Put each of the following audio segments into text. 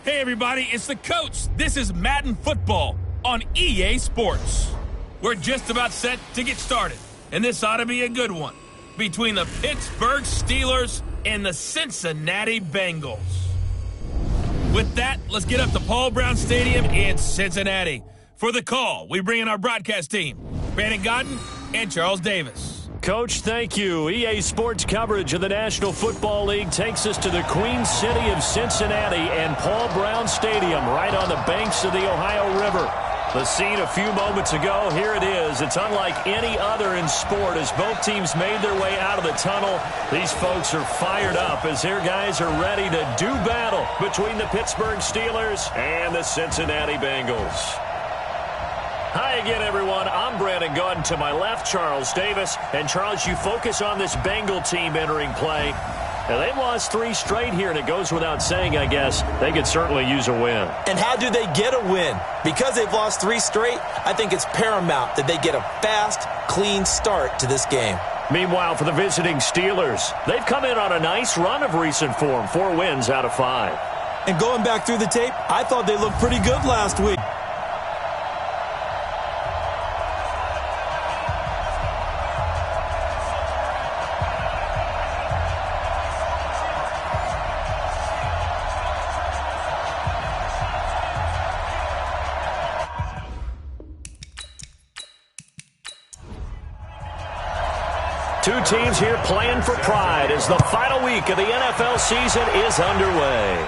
Hey everybody, it's the coach. This is Madden Football on EA Sports. We're just about set to get started, and this ought to be a good one between the Pittsburgh Steelers and the Cincinnati Bengals. With that, let's get up to Paul Brown Stadium in Cincinnati. For the call, we bring in our broadcast team, Brandon Godden and Charles Davis. Coach, thank you. EA Sports coverage of the National Football League takes us to the Queen City of Cincinnati and Paul Brown Stadium right on the banks of the Ohio River. The scene a few moments ago, here it is. It's unlike any other in sport as both teams made their way out of the tunnel. These folks are fired up as their guys are ready to do battle between the Pittsburgh Steelers and the Cincinnati Bengals. Hi again, everyone. I'm Brandon Godden. To my left, Charles Davis. And, Charles, you focus on this Bengal team entering play. Now, they've lost 3 straight here, and it goes without saying, I guess, they could certainly use a win. And how do they get a win? Because they've lost 3 straight, I think it's paramount that they get a fast, clean start to this game. Meanwhile, for the visiting Steelers, they've come in on a nice run of recent form, 4 wins out of 5. And going back through the tape, I thought they looked pretty good last week. Two teams here playing for pride as the final week of the NFL season is underway.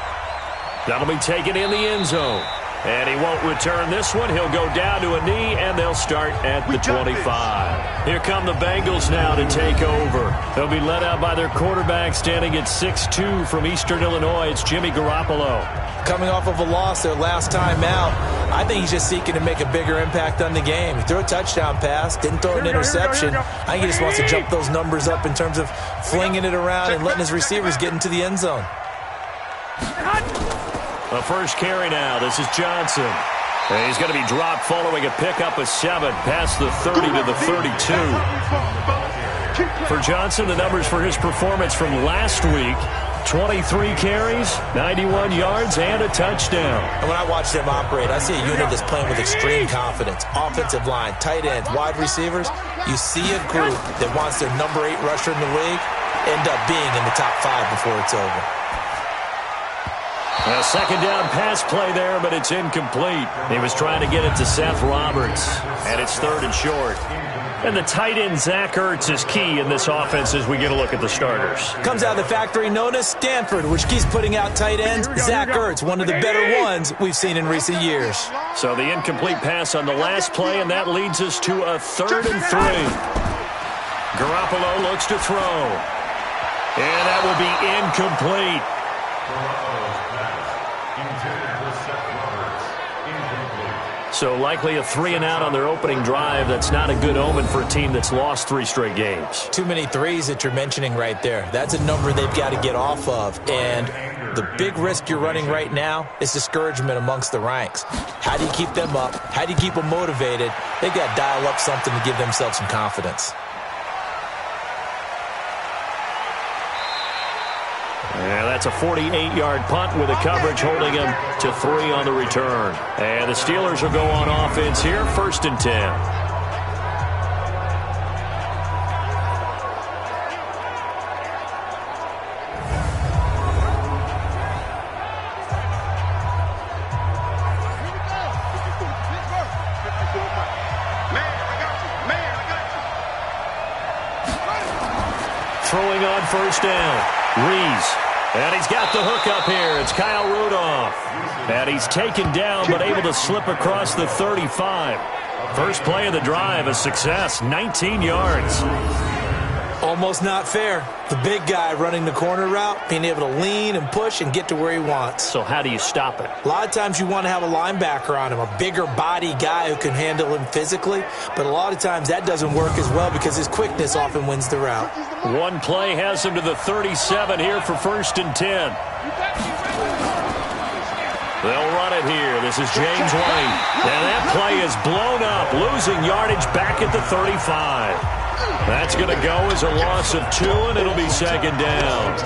That'll be taken in the end zone. And he won't return this one. He'll go down to a knee, and they'll start at the 25. Here come the Bengals now to take over. They'll be led out by their quarterback standing at 6'2" from Eastern Illinois. It's Jimmy Garoppolo. Coming off of a loss their last time out, I think he's just seeking to make a bigger impact on the game. He threw a touchdown pass, didn't throw an interception. I think he just wants to jump those numbers up in terms of flinging it around and letting his receivers get into the end zone. The first carry now. This is Johnson. And he's going to be dropped following a pickup of 7 past the 30 to the 32. For Johnson, the numbers for his performance from last week: 23 carries, 91 yards, and a touchdown. And when I watch them operate, I see a unit that's playing with extreme confidence. Offensive line, tight ends, wide receivers. You see a group that wants their number 8 rusher in the league end up being in the top 5 before it's over. A second down pass play there, but it's incomplete. He was trying to get it to Seth Roberts, and it's 3rd and short. And the tight end, Zach Ertz, is key in this offense as we get a look at the starters. Comes out of the factory known as Stanford, which keeps putting out tight ends. Zach Ertz, one of the better ones we've seen in recent years. So the incomplete pass on the last play, and that leads us to a 3rd and 3. Garoppolo looks to throw. And that will be incomplete. So likely a 3-and-out on their opening drive. That's not a good omen for a team that's lost 3 straight games. Too many threes that you're mentioning right there. That's a number they've got to get off of. And the big risk you're running right now is discouragement amongst the ranks. How do you keep them up? How do you keep them motivated? They've got to dial up something to give themselves some confidence. And that's a 48-yard punt with a coverage holding him to 3 on the return. And the Steelers will go on offense here, 1st and 10. Throwing on 1st down, Reese. And he's got the hook up here. It's Kyle Rudolph. And he's taken down but able to slip across the 35. First play of the drive, a success, 19 yards. Almost not fair. The big guy running the corner route, being able to lean and push and get to where he wants. So how do you stop it? A lot of times you want to have a linebacker on him, a bigger body guy who can handle him physically. But a lot of times that doesn't work as well because his quickness often wins the route. One play has him to the 37 here for 1st and 10. They'll run it here. This is James White. And that play is blown up, losing yardage back at the 35. That's going to go as a loss of 2, and it'll be second down.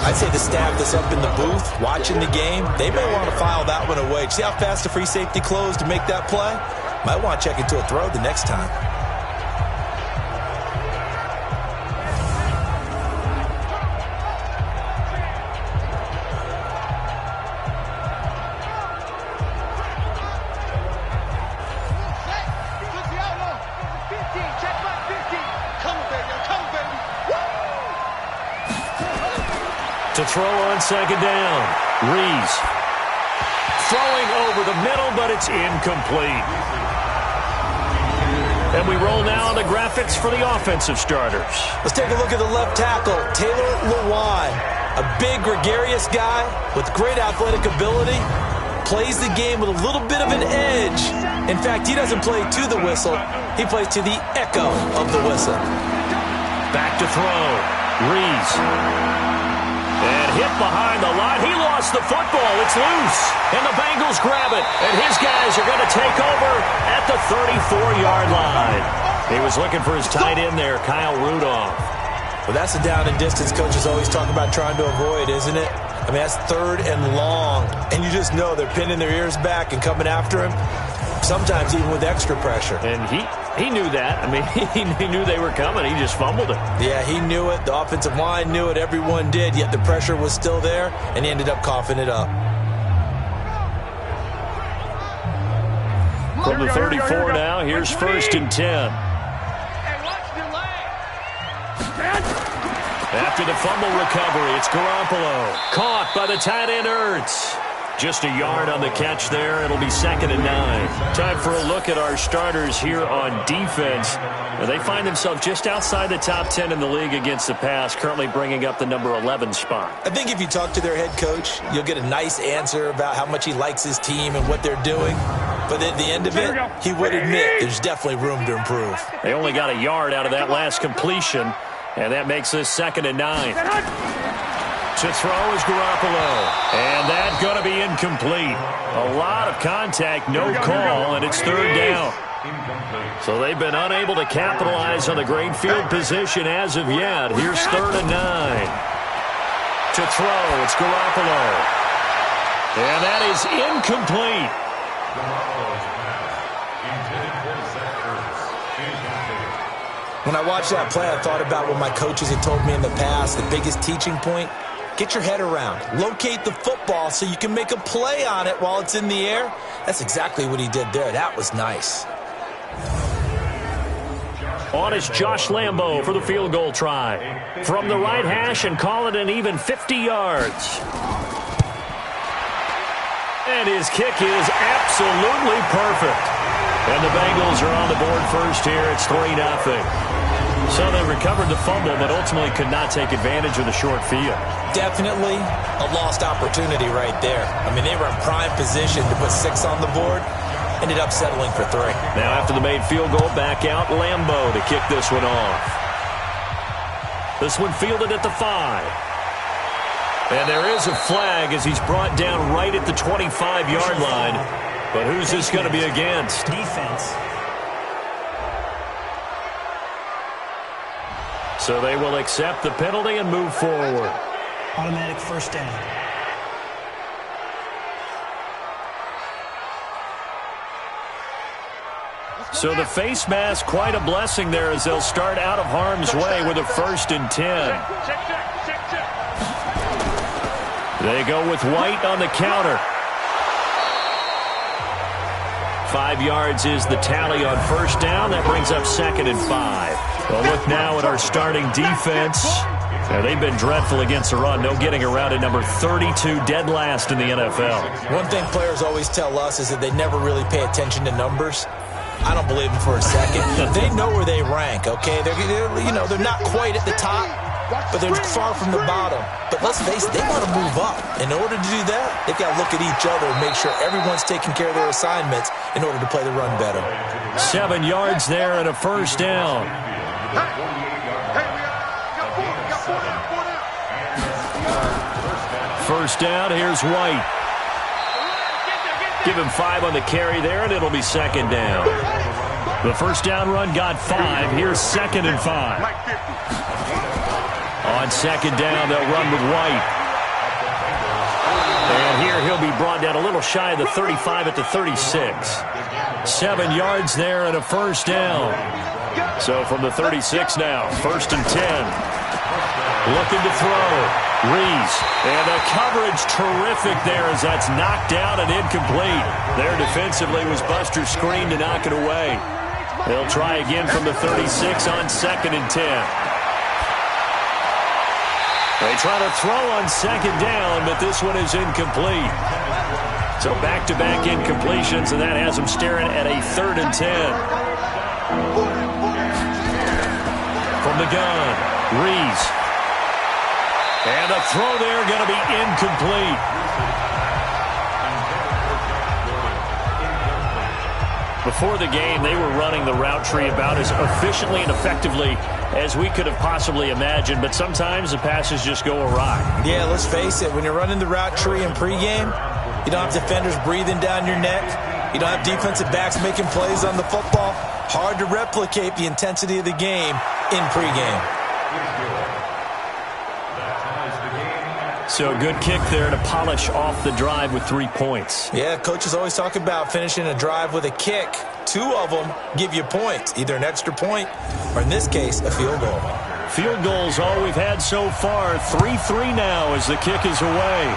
I'd say the staff that's up in the booth watching the game, they may want to file that one away. See how fast the free safety closed to make that play? Might want to check into a throw the next time. To throw on second down. Rees throwing over the middle, but it's incomplete. And we roll now on the graphics for the offensive starters. Let's take a look at the left tackle, Taylor Lewan. A big, gregarious guy with great athletic ability. Plays the game with a little bit of an edge. In fact, he doesn't play to the whistle. He plays to the echo of the whistle. Back to throw. Rees. And hit behind the line. He lost the football. It's loose. And the Bengals grab it. And his guys are going to take over at the 34-yard line. He was looking for his tight end there, Kyle Rudolph. Well, that's the down and distance coaches always talk about trying to avoid, isn't it? I mean, that's 3rd and long. And you just know they're pinning their ears back and coming after him. Sometimes even with extra pressure. And he knew that. I mean, he knew they were coming. He just fumbled it. Yeah, he knew it. The offensive line knew it. Everyone did. Yet the pressure was still there, and he ended up coughing it up. From the 34 now, here's 1st and 10. After the fumble recovery, it's Garoppolo. Caught by the tight end, Ertz. Just a yard on the catch there. It'll be 2nd and 9. Time for a look at our starters here on defense. They find themselves just outside the top 10 in the league against the pass, currently bringing up the number 11 spot. I think if you talk to their head coach, you'll get a nice answer about how much he likes his team and what they're doing. But at the end of it, he would admit there's definitely room to improve. They only got a yard out of that last completion, and that makes this 2nd and 9. To throw is Garoppolo. And that's going to be incomplete. A lot of contact, no call, and it's 3rd down. So they've been unable to capitalize on the great field position as of yet. Here's 3rd and 9. To throw, it's Garoppolo. And that is incomplete. When I watched that play, I thought about what my coaches had told me in the past. The biggest teaching point, get your head around. Locate the football so you can make a play on it while it's in the air. That's exactly what he did there. That was nice. On is Josh Lambo for the field goal try. From the right hash and call it an even 50 yards. And his kick is absolutely perfect. And the Bengals are on the board first here. It's 3-0. So they recovered the fumble, but ultimately could not take advantage of the short field. Definitely a lost opportunity right there. I mean, they were in prime position to put 6 on the board. Ended up settling for 3. Now after the made field goal, back out Lambo to kick this one off. This one fielded at the 5. And there is a flag as he's brought down right at the 25-yard line. But who's this going to be against? Defense. So they will accept the penalty and move forward. Automatic 1st down. So the face mask, quite a blessing there as they'll start out of harm's way with a 1st and 10. They go with White on the counter. 5 yards is the tally on 1st down. That brings up 2nd and 5. Well, look now at our starting defense. Now, they've been dreadful against the run. No getting around at number 32, dead last in the NFL. One thing players always tell us is that they never really pay attention to numbers. I don't believe them for a second. They know where they rank, okay? They're not quite at the top, but they're far from the bottom. But let's face it, they want to move up. In order to do that, they've got to look at each other and make sure everyone's taking care of their assignments in order to play the run better. 7 yards there and a 1st down. First down, here's White. Give him 5 on the carry there, and it'll be 2nd down. The first down run got 5. Here's 2nd and 5. On 2nd down, they'll run with White. And here he'll be brought down a little shy of the 35 at the 36. 7 yards there and a first down. So from the 36 now, 1st and 10. Looking to throw. Rees. And the coverage terrific there as that's knocked down and incomplete. There defensively was Buster's screen to knock it away. They'll try again from the 36 on 2nd and 10. They try to throw on 2nd down, but this one is incomplete. So back-to-back incompletions, and that has them staring at a 3rd and 10. From the gun, Rees. And a throw there going to be incomplete. Before the game, they were running the route tree about as efficiently and effectively as we could have possibly imagined, but sometimes the passes just go awry. Yeah, let's face it. When you're running the route tree in pregame, you don't have defenders breathing down your neck. You don't have defensive backs making plays on the football. Hard to replicate the intensity of the game in pregame. So a good kick there to polish off the drive with 3 points. Yeah, coaches always talk about finishing a drive with a kick. 2 of them give you points, either an extra point or, in this case, a field goal. Field goals all we've had so far. 3-3 now as the kick is away.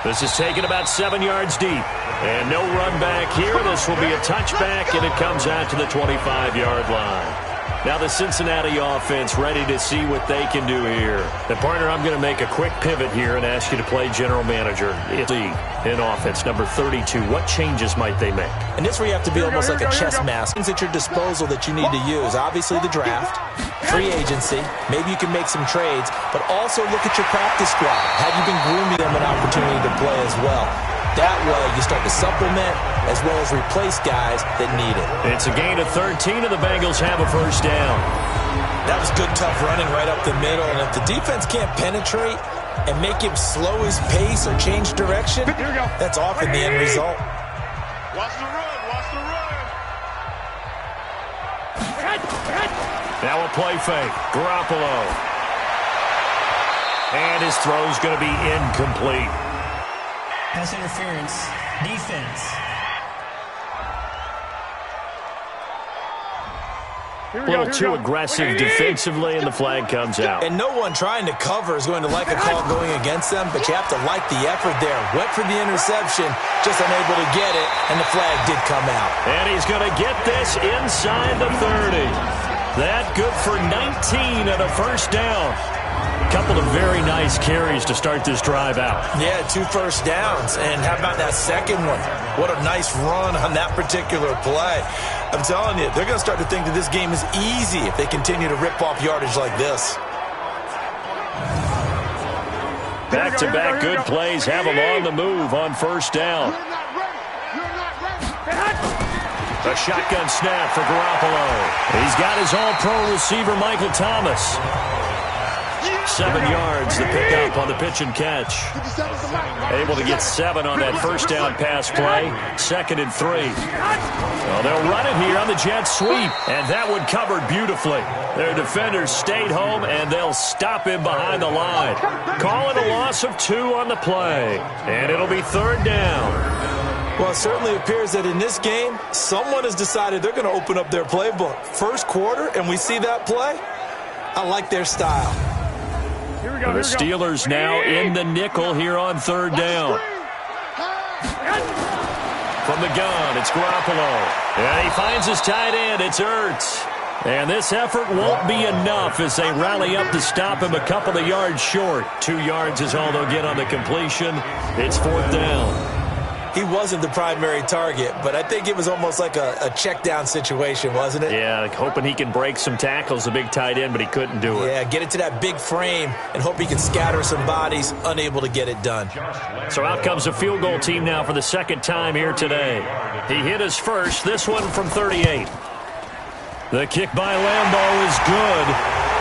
This is taken about 7 yards deep. And no run back here. This will be a touchback, and it comes out to the 25-yard line. Now the Cincinnati offense ready to see what they can do here. The partner, I'm going to make a quick pivot here and ask you to play general manager. In offense, number 32. What changes might they make? And this where you have to be almost like a chess master. Things at your disposal that you need to use. Obviously the draft, free agency. Maybe you can make some trades, but also look at your practice squad. Have you been grooming them an opportunity to play as well? That way you start to supplement as well as replace guys that need it. It's a gain of 13, and the Bengals have a first down. That was good, tough running right up the middle. And if the defense can't penetrate and make him slow his pace or change direction, that's often the end result. Watch the run. Watch the run. Now a play fake. Garoppolo. And his throw's going to be incomplete. Pass interference. Defense. A little too aggressive defensively, and the flag comes out. And no one trying to cover is going to like a call going against them, but you have to like the effort there. Went for the interception, just unable to get it, and the flag did come out. And he's going to get this inside the 30. That good for 19 and a first down. A couple of very nice carries to start this drive out. Yeah, 2 first downs. And how about that second one? What a nice run on that particular play. I'm telling you, they're going to start to think that this game is easy if they continue to rip off yardage like this. Back-to-back good plays have them on the move on first down. A shotgun snap for Garoppolo. He's got his all-pro receiver, Michael Thomas. 7 yards, the pickup on the pitch and catch. Able to get 7 on that first down pass play. 2nd and 3. Well, they'll run it here on the jet sweep, and that one covered beautifully. Their defenders stayed home, and they'll stop him behind the line. Call it a loss of 2 on the play, and it'll be 3rd down. Well, it certainly appears that in this game, someone has decided they're going to open up their playbook. First quarter, and we see that play. I like their style. The Steelers now in the nickel here on 3rd down. From the gun, it's Garoppolo. And he finds his tight end. It's Ertz. And this effort won't be enough as they rally up to stop him a couple of yards short. 2 yards is all they'll get on the completion. It's 4th down. He wasn't the primary target, but I think it was almost like a check down situation, wasn't it? Yeah, hoping he can break some tackles, the big tight end, but he couldn't do it. Yeah, get it to that big frame and hope he can scatter some bodies, unable to get it done. So out comes the field goal team now for the 2nd time here today. He hit his first, this one from 38. The kick by Lambeau is good,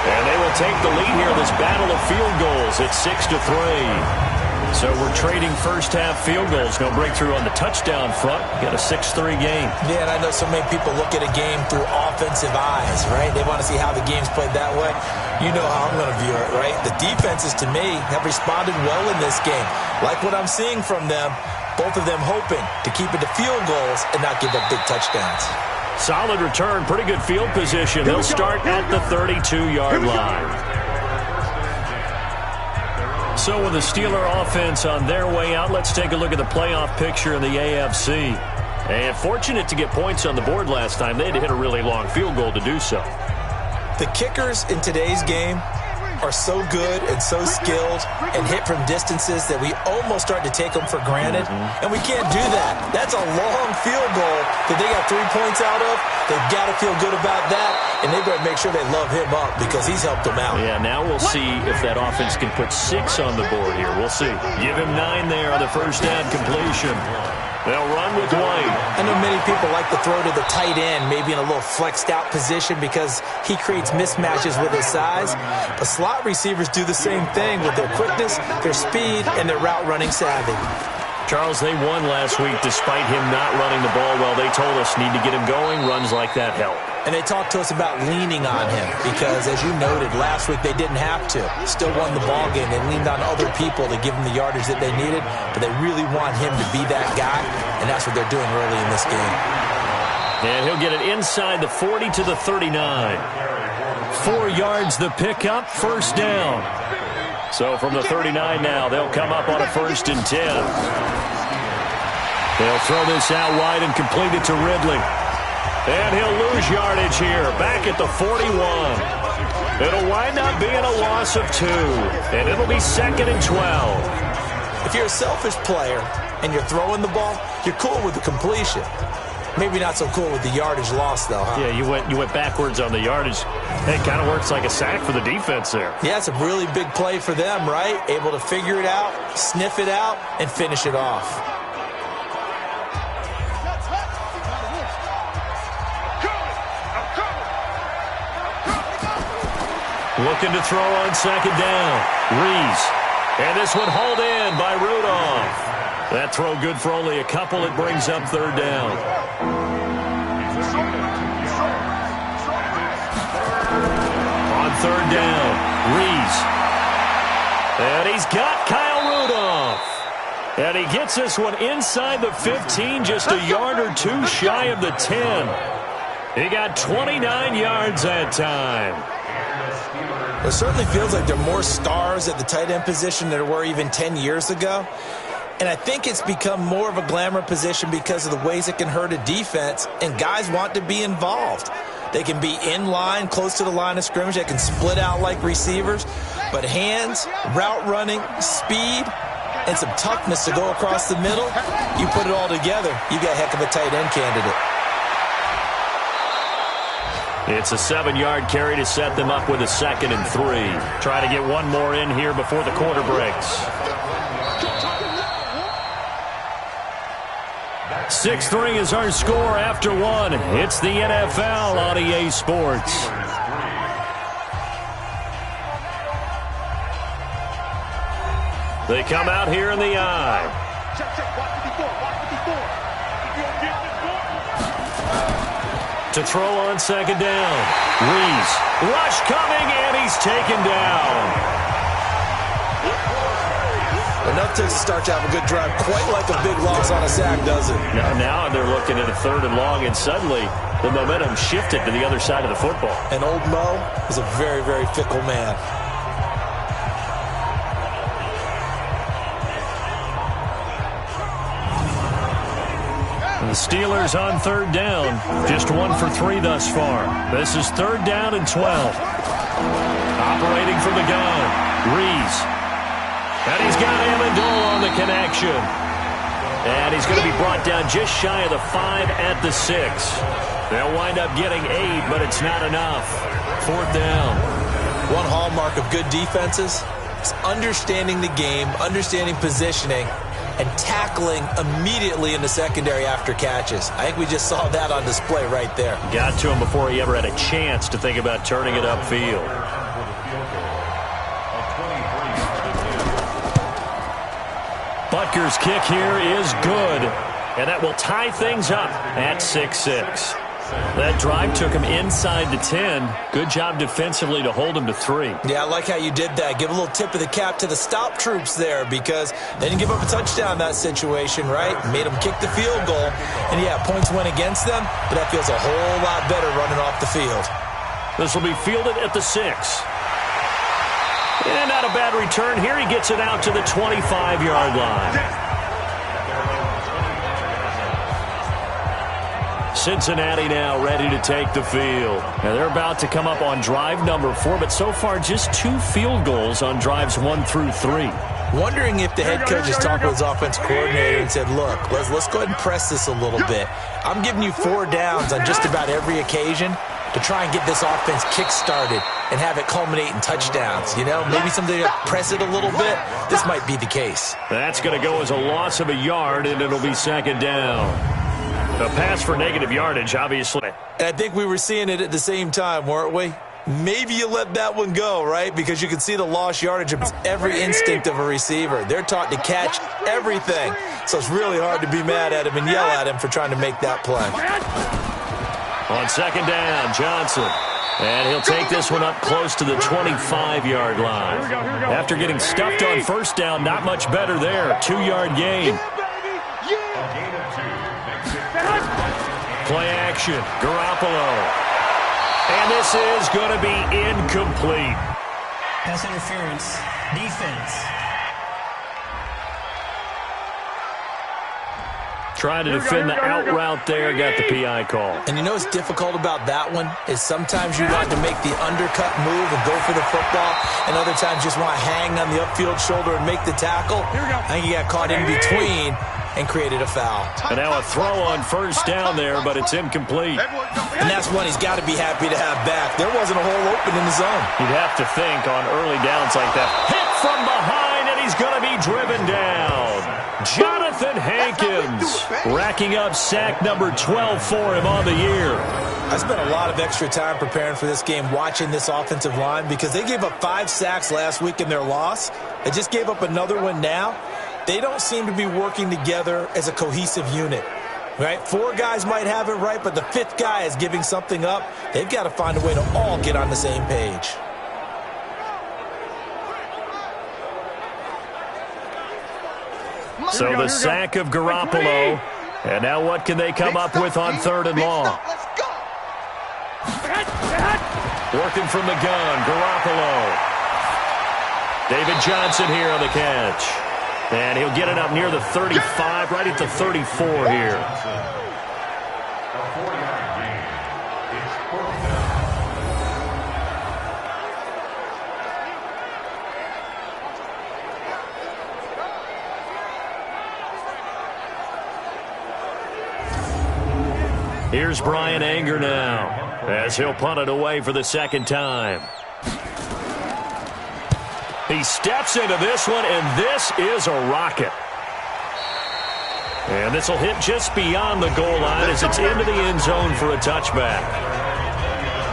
and they will take the lead here in this battle of field goals. It's 6-3. So we're trading first-half field goals. No breakthrough on the touchdown front. Got a 6-3 game. Yeah, and I know so many people look at a game through offensive eyes, right? They want to see how the game's played that way. You know how I'm going to view it, right? The defenses, to me, have responded well in this game. Like what I'm seeing from them, both of them hoping to keep it to field goals and not give up big touchdowns. Solid return, pretty good field position. They'll start at the 32-yard line. So with the Steeler offense on their way out, let's take a look at the playoff picture in the AFC. And fortunate to get points on the board last time. They had to hit a really long field goal to do so. The kickers in today's game are so good and so skilled and hit from distances that we almost start to take them for granted. And we can't do that. That's a long field goal that they got 3 points out of. They've got to feel good about that, and they better make sure they love him up because he's helped them out. Yeah, now we'll see if that offense can put 6 on the board here. We'll see. Give him 9 there on the first down completion. They'll run with White. I know many people like to throw to the tight end, maybe in a little flexed out position because he creates mismatches with his size. But slot receivers do the same thing with their quickness, their speed, and their route running savvy. Charles, they won last week despite him not running the ball well. They told us need to get him going. Runs like that help. And they talked to us about leaning on him because, as you noted, last week they didn't have to. Still won the ball game. They leaned on other people to give them the yardage that they needed, but they really want him to be that guy, and that's what they're doing early in this game. And he'll get it inside the 40 to the 39. 4 yards the pickup, first down. So from the 39 now, they'll come up on a 1st and 10. They'll throw this out wide and complete it to Ridley. And he'll lose yardage here, back at the 41. It'll wind up being a loss of 2, and it'll be 2nd and 12. If you're a selfish player and you're throwing the ball, you're cool with the completion. Maybe not so cool with the yardage loss, though, huh? Yeah, you went backwards on the yardage. It kind of works like a sack for the defense there. Yeah, it's a really big play for them, right? Able to figure it out, sniff it out, and finish it off. Looking to throw on 2nd down. Rees. And this one hauled in by Rudolph. That throw good for only a couple. It brings up 3rd down. On 3rd down, Rees. And he's got Kyle Rudolph. And he gets this one inside the 15, just a yard or 2 shy of the 10. He got 29 yards that time. It certainly feels like there are more stars at the tight end position than there were even 10 years ago. And I think it's become more of a glamour position because of the ways it can hurt a defense, and guys want to be involved. They can be in line, close to the line of scrimmage. They can split out like receivers. But hands, route running, speed, and some toughness to go across the middle, you put it all together, you got a heck of a tight end candidate. It's a 7-yard carry to set them up with a 2nd and 3. Try to get one more in here before the quarter breaks. 6-3 is our score after 1. It's the NFL on EA Sports. They come out here in the eye. To throw on 2nd down. Rees. Rush coming, and he's taken down. Enough to start to have a good drive. Quite like a big loss on a sack, does it? Now they're looking at a 3rd and long, and suddenly the momentum shifted to the other side of the football. And old Mo is a very, very fickle man. The Steelers on 3rd down. Just 1 for 3 thus far. This is 3rd down and 12. Operating from the gun. Rees. And he's got Amendola on the connection. And he's going to be brought down just shy of the 5 at the 6. They'll wind up getting 8, but it's not enough. 4th down. One hallmark of good defenses is understanding the game, understanding positioning, and tackling immediately in the secondary after catches. I think we just saw that on display right there. Got to him before he ever had a chance to think about turning it upfield. Rutgers' kick here is good. And that will tie things up at 6-6. That drive took him inside the 10. Good job defensively to hold him to 3. Yeah, I like how you did that. Give a little tip of the cap to the stop troops there because they didn't give up a touchdown in that situation, right? Made them kick the field goal. And, yeah, points went against them, but that feels a whole lot better running off the field. This will be fielded at the 6. And not a bad return here. He gets it out to the 25-yard line. Cincinnati now ready to take the field. Now they're about to come up on drive number 4, but so far just 2 field goals on drives 1 through 3. Wondering if the head coach is talking to his offense coordinator and said, look, let's go ahead and press this a little bit. I'm giving you 4 downs on just about every occasion to try and get this offense kick-started and have it culminate in touchdowns. You know, maybe something to press it a little bit. This might be the case. That's going to go as a loss of a yard, and it'll be 2nd down. A pass for negative yardage, obviously. And I think we were seeing it at the same time, weren't we? Maybe you let that one go, right? Because you can see the lost yardage of every instinct of a receiver. They're taught to catch everything. So it's really hard to be mad at him and yell at him for trying to make that play. On 2nd down, Johnson. And he'll take this one up close to the 25-yard line. After getting stuffed on 1st down, not much better there. 2-yard gain. Play action, Garoppolo. And this is going to be incomplete. Pass interference, defense. Trying to defend the out route there, got the PI call. And you know what's difficult about that one is sometimes you want to make the undercut move and go for the football, and other times just want to hang on the upfield shoulder and make the tackle. I think he got caught in between and created a foul. And now a throw on 1st down there, but it's incomplete. And that's one he's got to be happy to have back. There wasn't a hole open in the zone. You'd have to think on early downs like that. Hit from behind, and he's going to be driven down. Jonathan Hankins racking up sack number 12 for him on the year. I spent a lot of extra time preparing for this game watching this offensive line because they gave up 5 sacks last week in their loss. They just gave up another one now. They don't seem to be working together as a cohesive unit, right? 4 guys might have it right, but the 5th guy is giving something up. They've got to find a way to all get on the same page. So the sack of Garoppolo. And now what can they come up with on 3rd and long? Working from the gun, Garoppolo. David Johnson here on the catch. And he'll get it up near the 35, right at the 34 here. Here's Brian Anger now, as he'll punt it away for the 2nd time. He steps into this one, and this is a rocket. And this will hit just beyond the goal line as it's into the end zone for a touchback.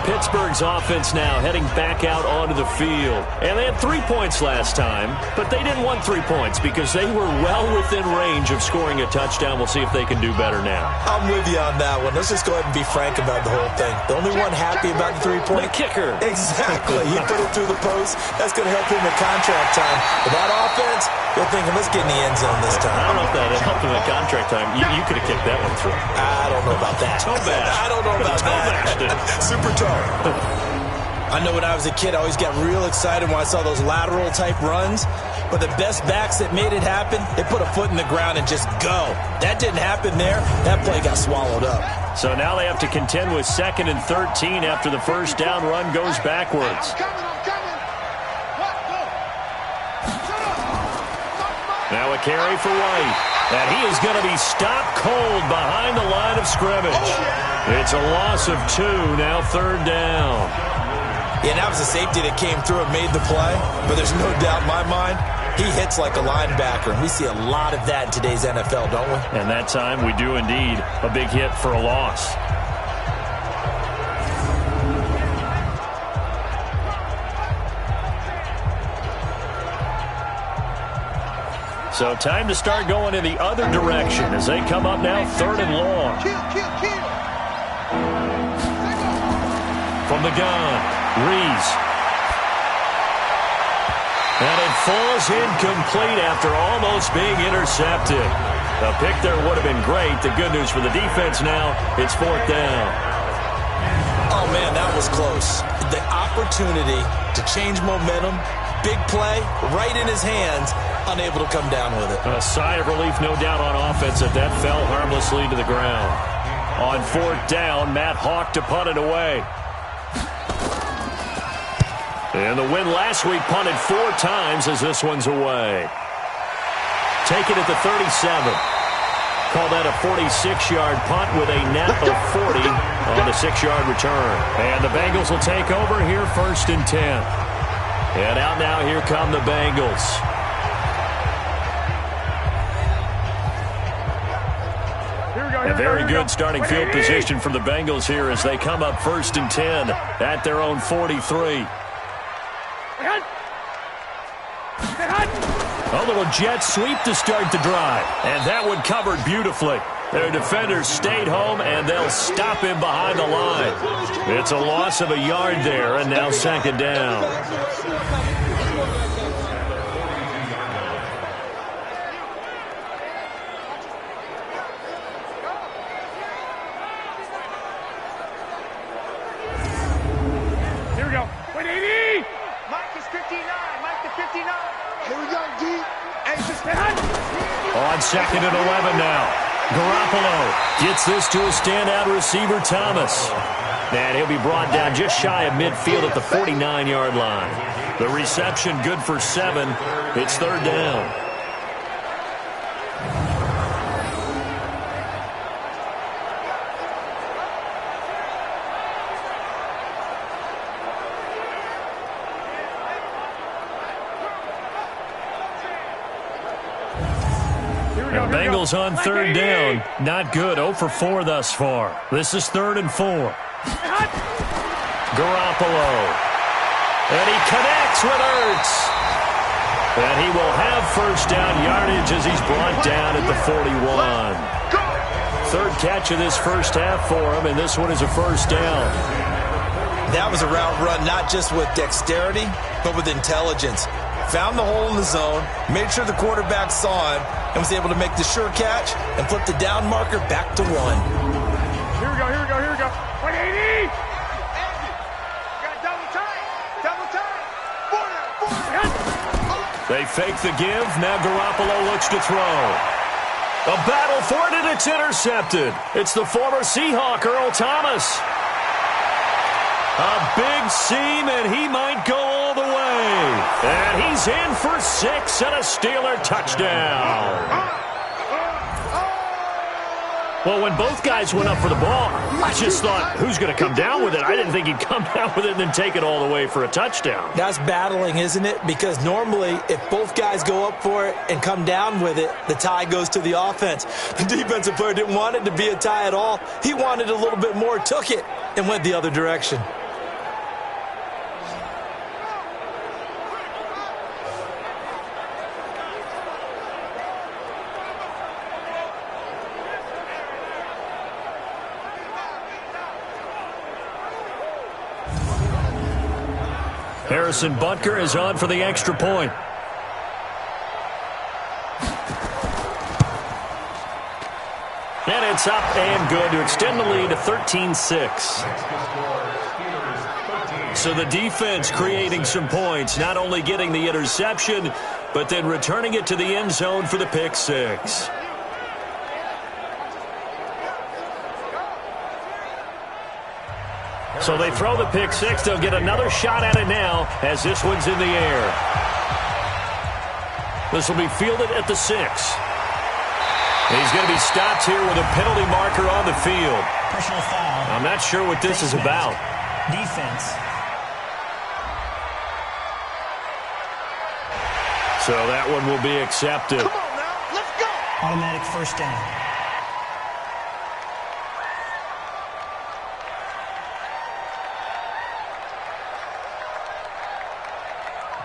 Pittsburgh's offense now heading back out onto the field. And they had 3 points last time, but they didn't want 3 points because they were well within range of scoring a touchdown. We'll see if they can do better now. I'm with you on that one. Let's just go ahead and be frank about the whole thing. The only one happy about the 3-point? The kicker. Exactly. He put it through the post. That's going to help him at contract time. But that offense, you're thinking, let's get in the end zone this time. I don't know if that helped him at contract time. You could have kicked that one through. I don't know about that. Toe bash. I don't know about that. Super toe. I know when I was a kid, I always got real excited when I saw those lateral-type runs. But the best backs that made it happen, they put a foot in the ground and just go. That didn't happen there. That play got swallowed up. So now they have to contend with 2nd and 13 after the 1st down run goes backwards. Now a carry for White. And he is going to be stopped cold behind the line of scrimmage. It's a loss of 2, now 3rd down. Yeah, that was a safety that came through and made the play. But there's no doubt in my mind, he hits like a linebacker. And we see a lot of that in today's NFL, don't we? And that time we do indeed. A big hit for a loss. So time to start going in the other direction as they come up now 3rd and long. From the gun, Reese. And it falls incomplete after almost being intercepted. A pick there would have been great. The good news for the defense now, it's 4th down. Oh, man, that was close. The opportunity to change momentum, big play, right in his hands, unable to come down with it. A sigh of relief, no doubt, on offense that fell harmlessly to the ground. On 4th down, Matt Hawk to punt it away. And the win last week punted 4 times as this one's away. Take it at the 37. Call that a 46-yard punt with a net of 40 on the 6-yard return. And the Bengals will take over here 1st and 10. And out now, here come the Bengals. A very good starting field position for the Bengals here as they come up 1st and 10 at their own 43. A little jet sweep to start the drive. And that one covered beautifully. Their defenders stayed home, and they'll stop him behind the line. It's a loss of a yard there, and now 2nd down. Here we go. 180. Mike is 59. Mike to 59. Here we go, D. On 2nd and 11 now. Garoppolo gets this to a standout receiver, Thomas. And he'll be brought down just shy of midfield at the 49-yard line. The reception good for 7. It's 3rd down. Bengals on 3rd down. Not good. 0 for 4 thus far. This is 3rd and 4. Garoppolo. And he connects with Ertz. And he will have 1st down yardage as he's brought down at the 41. 3rd catch of this 1st half for him, and this one is a 1st down. That was a route run not just with dexterity, but with intelligence. Found the hole in the zone, made sure the quarterback saw him, and was able to make the sure catch and flip the down marker back to 1. Here we go, here we go, here we go. 180! Got double time! They fake the give. Now Garoppolo looks to throw. A battle for it, and it's intercepted. It's the former Seahawk, Earl Thomas. A big seam, and he might go all the way. And he's in for 6 and a Steeler touchdown. Well, when both guys went up for the ball, I just thought, who's going to come down with it? I didn't think he'd come down with it and then take it all the way for a touchdown. That's battling, isn't it? Because normally, if both guys go up for it and come down with it, the tie goes to the offense. The defensive player didn't want it to be a tie at all. He wanted a little bit more, took it, and went the other direction. Harrison Butker is on for the extra point. And it's up and good to extend the lead to 13-6. So the defense creating some points, not only getting the interception, but then returning it to the end zone for the pick 6. So they throw the pick 6. They'll get another shot at it now as this one's in the air. This will be fielded at the 6. He's going to be stopped here with a penalty marker on the field. Personal foul. I'm not sure what this is about. Defense. So that one will be accepted. Come on now, let's go. Automatic 1st down.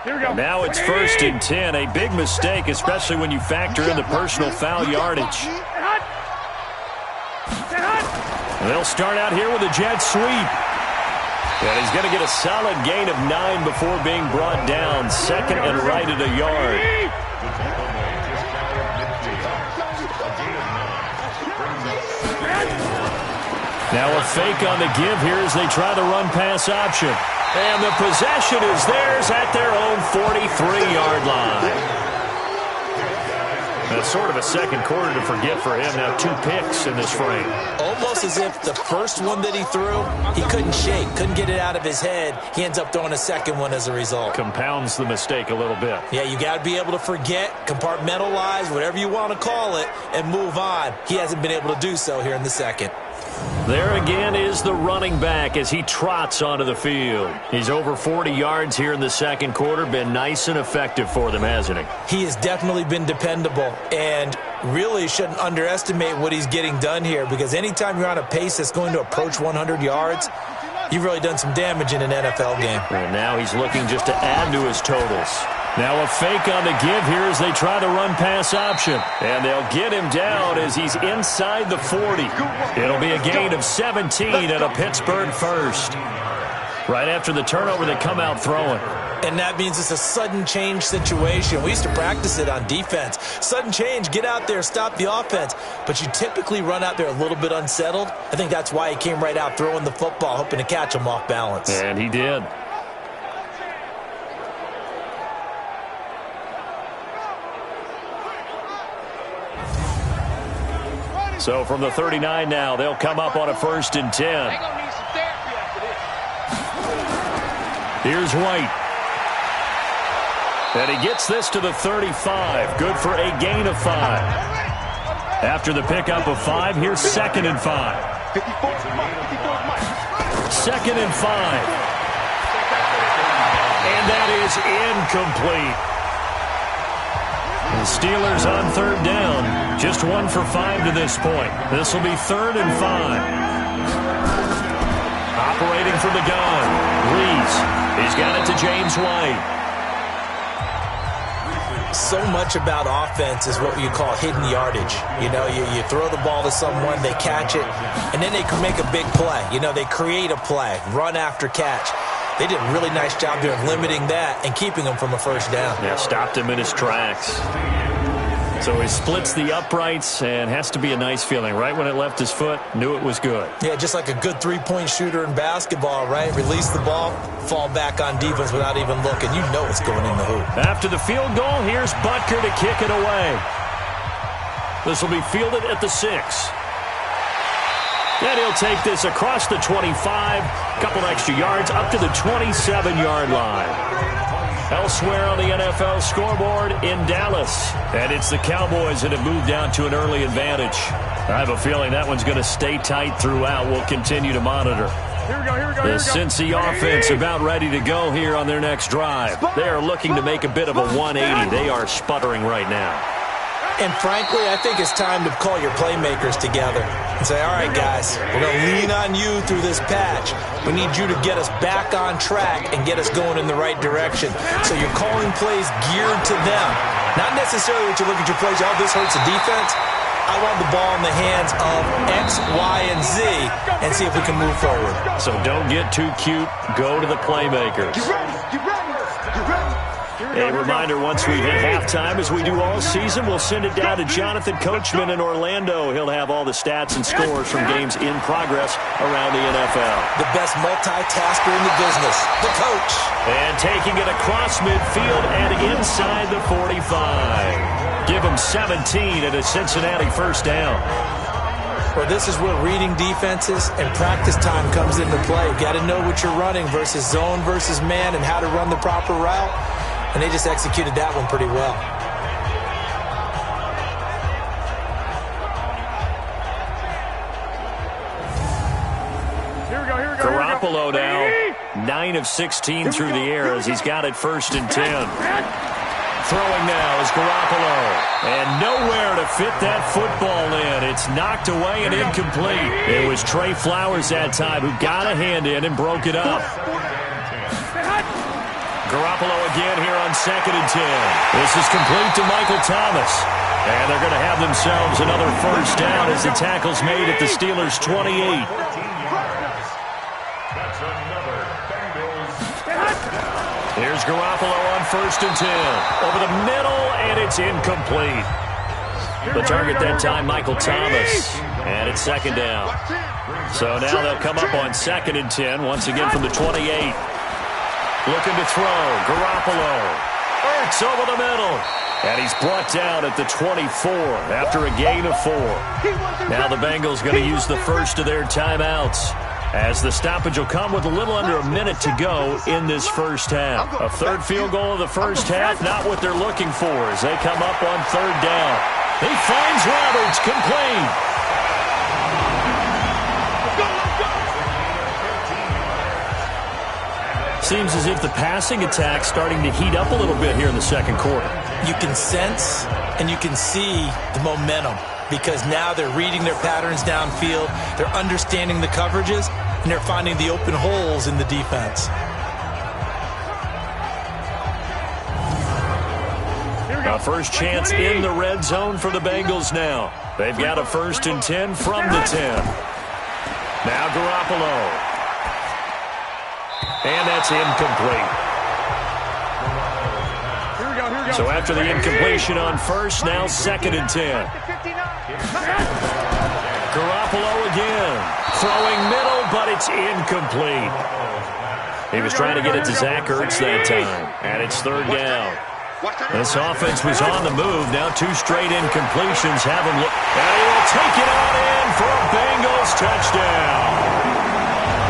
Here we go. Now it's 1st and 10. A big mistake, especially when you factor in the personal foul yardage. They'll start out here with a jet sweep. And he's going to get a solid gain of 9 before being brought down. 2nd and right at a yard. Now a fake on the give here as they try the run-pass option. And the possession is theirs at their own 43-yard line. That's sort of a second quarter to forget for him. Now 2 picks in this frame. Almost as if the first one that he threw, he couldn't shake, couldn't get it out of his head. He ends up throwing a second one as a result. Compounds the mistake a little bit. Yeah, you got to be able to forget, compartmentalize, whatever you want to call it, and move on. He hasn't been able to do so here in the second. There again is the running back as he trots onto the field. He's over 40 yards here in the second quarter. Been nice and effective for them, hasn't he? He has definitely been dependable, and really shouldn't underestimate what he's getting done here, because anytime you're on a pace that's going to approach 100 yards, you've really done some damage in an NFL game. And now he's looking just to add to his totals. Now a fake on the give here as they try the run-pass option. And they'll get him down as he's inside the 40. It'll be a gain of 17 and a Pittsburgh first. Right after the turnover, they come out throwing. And that means it's a sudden change situation. We used to practice it on defense. Sudden change, get out there, stop the offense. But you typically run out there a little bit unsettled. I think that's why he came right out throwing the football, hoping to catch him off balance. And he did. So from the 39 now, they'll come up on a 1st and 10. Here's White. And he gets this to the 35. Good for a gain of 5. After the pickup of 5, here's 2nd and 5. 2nd and 5. And that is incomplete. The Steelers on 3rd down. Just 1 for 5 to this point. This will be 3rd and 5. Operating from the gun. Reese. He's got it to James White. So much about offense is what you call hidden yardage. You know, you throw the ball to someone, they catch it, and then they can make a big play. You know, they create a play, run after catch. They did a really nice job there of limiting that and keeping him from a 1st down. Yeah, stopped him in his tracks. So he splits the uprights and has to be a nice feeling. Right when it left his foot, knew it was good. Yeah, just like a good three-point shooter in basketball, right? Release the ball, fall back on defense without even looking. You know it's going in the hoop. After the field goal, here's Butker to kick it away. This will be fielded at the 6. Then he'll take this across the 25, couple extra yards, up to the 27-yard line. Elsewhere on the NFL scoreboard in Dallas. And it's the Cowboys that have moved down to an early advantage. I have a feeling that one's going to stay tight throughout. We'll continue to monitor. Here we go, here we go, The Cincy offense about ready to go here on their next drive. They are looking to make a bit of a 180. They are sputtering right now. And frankly, I think it's time to call your playmakers together and say, all right, guys, we're going to lean on you through this patch. We need you to get us back on track and get us going in the right direction. So you're calling plays geared to them. Not necessarily that you look at your plays, oh, this hurts the defense. I want the ball in the hands of X, Y, and Z and see if we can move forward. So don't get too cute. Go to the playmakers. A reminder, once we hit halftime, as we do all season, we'll send it down to Jonathan Coachman in Orlando. He'll have all the stats and scores from games in progress around the NFL. The best multitasker in the business, the coach. And taking it across midfield and inside the 45. Give him 17 at a Cincinnati 1st down. Well, this is where reading defenses and practice time comes into play. You've got to know what you're running versus zone versus man and how to run the proper route. And they just executed that one pretty well. Here we go, here we go. Garoppolo now, 9 of 16 through the air as he's got it 1st and 10. Throwing now is Garoppolo. And nowhere to fit that football in. It's knocked away and incomplete. It was Trey Flowers that time who got a hand in and broke it up. Garoppolo again here on 2nd and 10. This is complete to Michael Thomas. And they're going to have themselves another first down as the tackle's made at the Steelers' 28. Here's Garoppolo on 1st and 10. Over the middle, and it's incomplete. The target that time, Michael Thomas. And it's 2nd down. So now they'll come up on 2nd and 10, once again from the 28. Looking to throw. Garoppolo. Ertz over the middle. And he's brought down at the 24 after a gain of 4. Now the Bengals going to use the first of their timeouts, as the stoppage will come with a little under a minute to go in this first half. A third field goal of the first half, not what they're looking for as they come up on 3rd down. He finds Roberts, complete. Seems as if the passing attack's starting to heat up a little bit here in the second quarter. You can sense and you can see the momentum, because now they're reading their patterns downfield, they're understanding the coverages, and they're finding the open holes in the defense. A first chance in the red zone for the Bengals now. They've got a 1st and 10 from the 10. Now Garoppolo. And that's incomplete. So after the incompletion on 1st, now 2nd and 10. Garoppolo again. Throwing middle, but it's incomplete. He was trying to get it to Zach Ertz that time. And it's 3rd down. This offense was on the move. Now 2 straight incompletions have him look. And he will take it on in for a Bengals touchdown.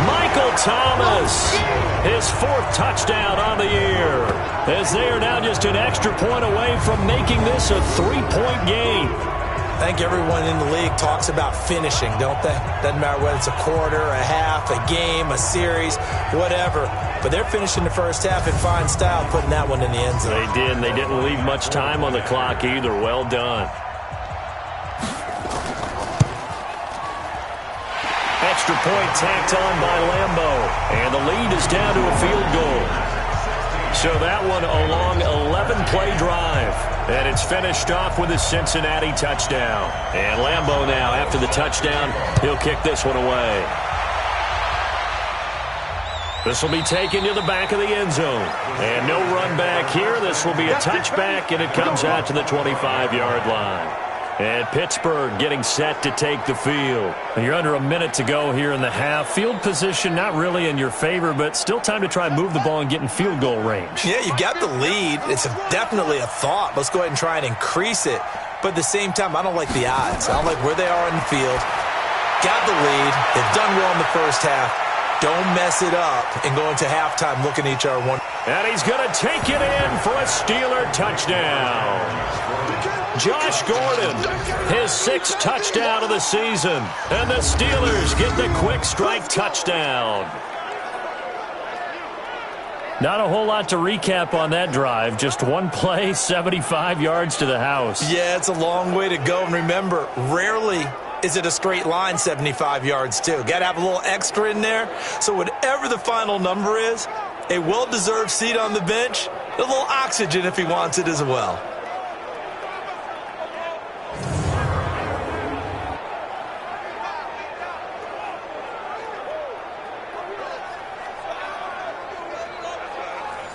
Michael Thomas, his 4th touchdown on the year, as they are now just an extra point away from making this a 3-point game. I think everyone in the league talks about finishing, don't they? Doesn't matter whether it's a quarter, a half, a game, a series, whatever. But they're finishing the first half in fine style, putting that one in the end zone. They did, and they didn't leave much time on the clock either. Well done. Extra point tacked on by Lambo, and the lead is down to a field goal. So that one a long 11-play drive, and it's finished off with a Cincinnati touchdown. And Lambo now, after the touchdown, he'll kick this one away. This will be taken to the back of the end zone. And no run back here. This will be a touchback, and it comes out to the 25-yard line. And Pittsburgh getting set to take the field. You're under a minute to go here in the half. Field position not really in your favor, but still time to try and move the ball and get in field goal range. Yeah, you've got the lead. It's definitely a thought. Let's go ahead and try and increase it. But at the same time, I don't like the odds. I don't like where they are in the field. Got the lead. They've done well in the first half. Don't mess it up and go into halftime looking at each other one. And he's going to take it in for a Steeler touchdown. Josh Gordon, his 6th touchdown of the season. And the Steelers get the quick strike touchdown. Not a whole lot to recap on that drive. Just one play, 75 yards to the house. Yeah, it's a long way to go. And remember, rarely is it a straight line 75 yards too. Got to have a little extra in there. So whatever the final number is, a well-deserved seat on the bench, a little oxygen if he wants it as well.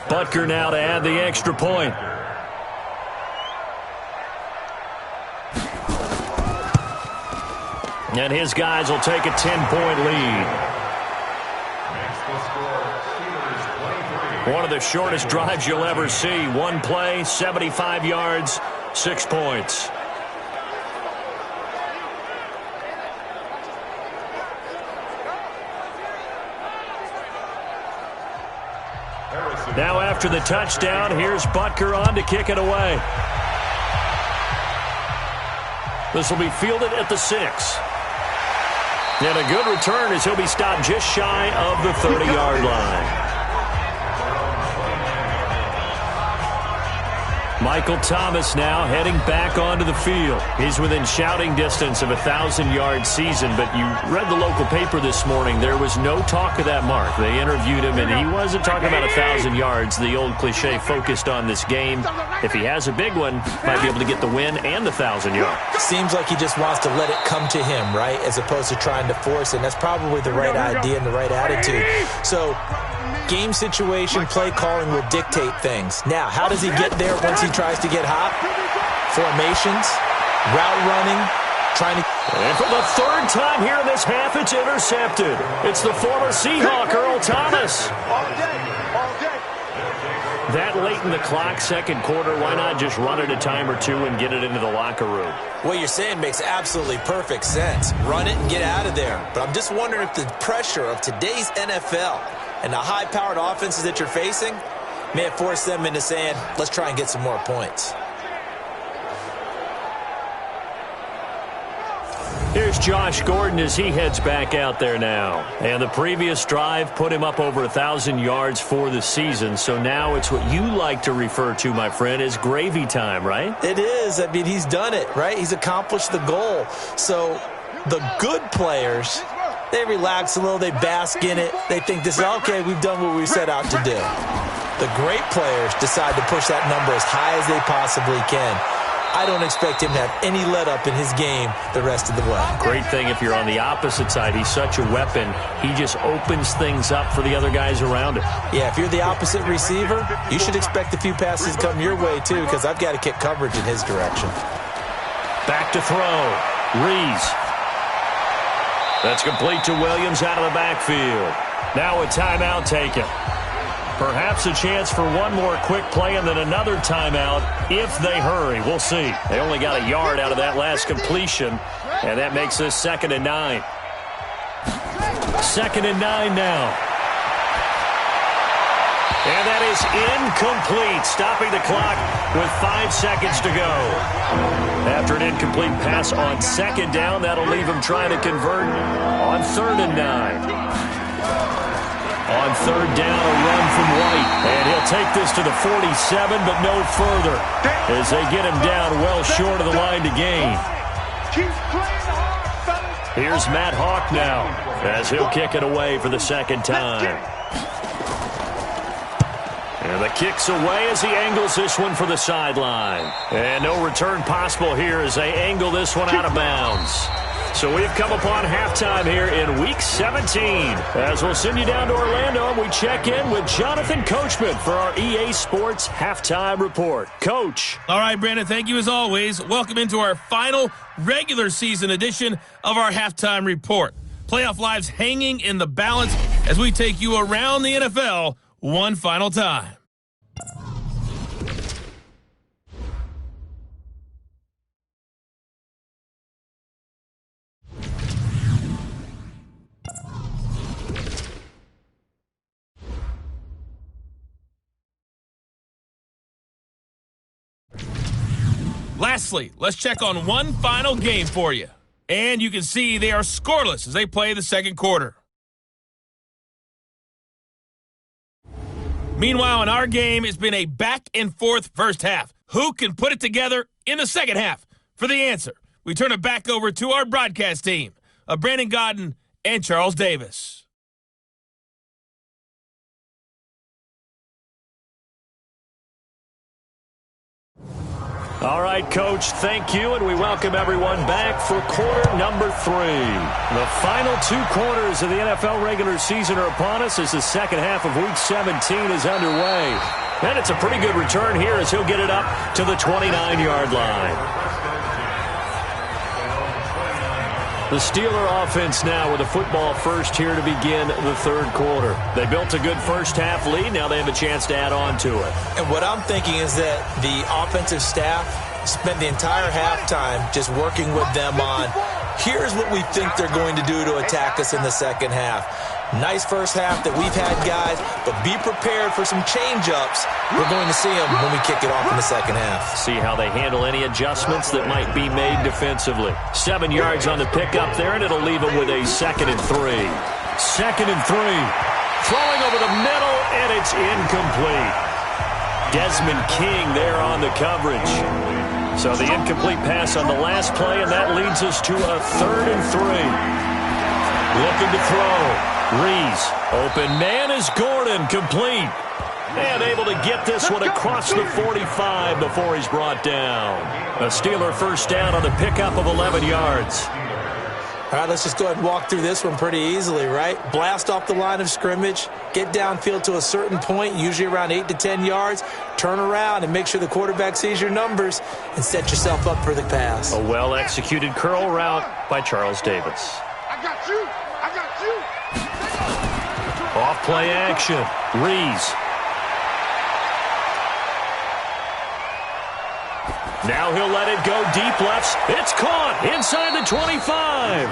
Butker now to add the extra point. And his guys will take a 10-point lead. One of the shortest drives you'll ever see. One play, 75 yards, 6 points. Now after the touchdown, here's Butker on to kick it away. This will be fielded at the 6. And a good return as he'll be stopped just shy of the 30-yard line. Michael Thomas now heading back onto the field. He's within shouting distance of a 1,000-yard season, but you read the local paper this morning. There was no talk of that mark. They interviewed him, and he wasn't talking about 1,000 yards. The old cliche focused on this game. If he has a big one, might be able to get the win and the 1,000 yards. Seems like he just wants to let it come to him, right, as opposed to trying to force it. And that's probably the right idea and the right attitude. So game situation, play calling will dictate things. Now, how does he get there once he tries to get hot? Formations, route running, trying to... And for the third time here in this half, it's intercepted. It's the former Seahawk, Earl Thomas. That late in the clock, second quarter, why not just run it a time or two and get it into the locker room? What you're saying makes absolutely perfect sense. Run it and get out of there. But I'm just wondering if the pressure of today's NFL and the high-powered offenses that you're facing may have forced them into saying, let's try and get some more points. Here's Josh Gordon as he heads back out there now. And the previous drive put him up over 1,000 yards for the season. So now it's what you like to refer to, my friend, as gravy time, right? It is. I mean, he's done it, right? He's accomplished the goal. So the good players, they relax a little. They bask in it. They think this is, okay, we've done what we set out to do. The great players decide to push that number as high as they possibly can. I don't expect him to have any let-up in his game the rest of the way. Great thing if you're on the opposite side. He's such a weapon. He just opens things up for the other guys around him. Yeah, if you're the opposite receiver, you should expect a few passes come your way, too, because I've got to kick coverage in his direction. Back to throw. Rees. That's complete to Williams out of the backfield. Now a timeout taken. Perhaps a chance for one more quick play and then another timeout if they hurry. We'll see. They only got a yard out of that last completion, and that makes this 2nd and 9. 2nd and 9 now. And that is incomplete, stopping the clock with 5 seconds to go. After an incomplete pass on 2nd down, that'll leave him trying to convert on 3rd and 9. On 3rd down, a run from White. And he'll take this to the 47, but no further, as they get him down well short of the line to gain. Here's Matt Hawk now, as he'll kick it away for the 2nd time. And the kick's away as he angles this one for the sideline. And no return possible here as they angle this one out of bounds. So we've come upon halftime here in Week 17. As we'll send you down to Orlando, and we check in with Jonathan Coachman for our EA Sports Halftime Report. Coach. All right, Brandon, thank you as always. Welcome into our final regular season edition of our Halftime Report. Playoff lives hanging in the balance as we take you around the NFL one final time. Lastly, let's check on one final game for you. And you can see they are scoreless as they play the second quarter. Meanwhile, in our game, it's been a back-and-forth first half. Who can put it together in the second half? For the answer, we turn it back over to our broadcast team of Brandon Godden and Charles Davis. All right, Coach, thank you, and we welcome everyone back for quarter number 3. The final 2 quarters of the NFL regular season are upon us as the second half of Week 17 is underway. And it's a pretty good return here as he'll get it up to the 29-yard line. The Steeler offense now with a football first here to begin the third quarter. They built a good first half lead. Now they have a chance to add on to it. And what I'm thinking is that the offensive staff spent the entire halftime just working with them on, here's what we think they're going to do to attack us in the second half. Nice first half that we've had, guys, but be prepared for some change-ups. We're going to see them when we kick it off in the second half. See how they handle any adjustments that might be made defensively. 7 yards on the pickup there, and it'll leave them with a 2nd and 3. 2nd and 3. Throwing over the middle, and it's incomplete. Desmond King there on the coverage. So the incomplete pass on the last play, and that leads us to a 3rd and 3. Looking to throw. Rees. Open man is Gordon. Complete. And able to get this one across the 45 before he's brought down. A Steeler first down on the pickup of 11 yards. All right, let's just go ahead and walk through this one pretty easily, right? Blast off the line of scrimmage, get downfield to a certain point, usually around 8 to 10 yards, turn around and make sure the quarterback sees your numbers and set yourself up for the pass. A well-executed curl route by Charles Davis. I got you. I got you. Off-play action. Rees. Now he'll let it go deep left. It's caught inside the 25.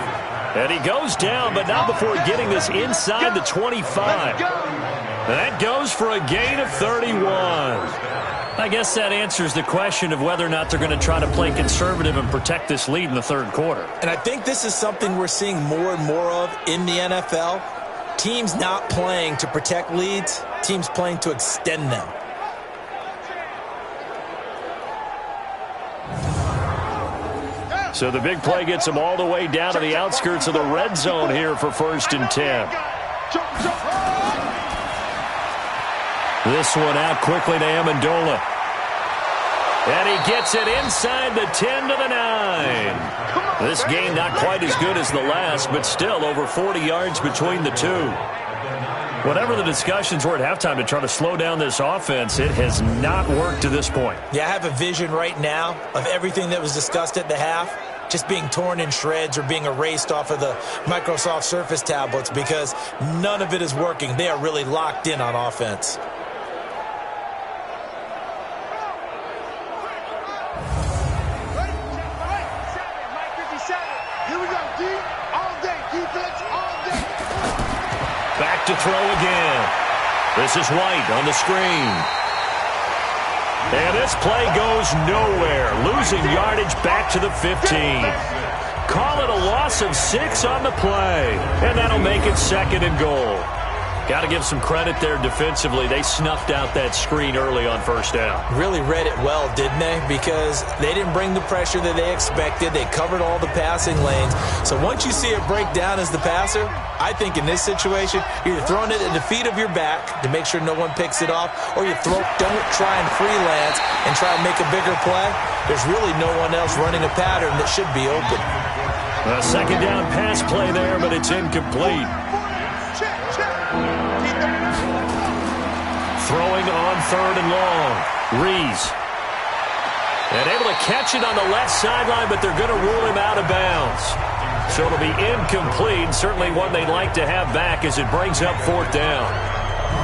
And he goes down, but not before getting this inside the 25. That goes for a gain of 31. I guess that answers the question of whether or not they're going to try to play conservative and protect this lead in the 3rd quarter. And I think this is something we're seeing more and more of in the NFL. Teams not playing to protect leads, teams playing to extend them. So the big play gets them all the way down to the outskirts of the red zone here for 1st and 10. This one out quickly to Amendola. And he gets it inside the 10 to the 9. This game not quite as good as the last, but still over 40 yards between the two. Whatever the discussions were at halftime to try to slow down this offense, it has not worked to this point. Yeah, I have a vision right now of everything that was discussed at the half just being torn in shreds or being erased off of the Microsoft Surface tablets because none of it is working. They are really locked in on offense. Back to throw again. This is White on the screen. And this play goes nowhere. Losing yardage back to the 15. Call it a loss of 6 on the play. And that'll make it 2nd and goal. Got to give some credit there defensively. They snuffed out that screen early on 1st down. Really read it well, didn't they? Because they didn't bring the pressure that they expected. They covered all the passing lanes. So once you see it break down as the passer, I think in this situation, you're either throwing it at the feet of your back to make sure no one picks it off, or you don't try and freelance and try and make a bigger play. There's really no one else running a pattern that should be open. A 2nd down pass play there, but it's incomplete. Throwing on 3rd and long. Rees. And able to catch it on the left sideline, but they're going to rule him out of bounds. So it'll be incomplete. Certainly one they'd like to have back as it brings up 4th down.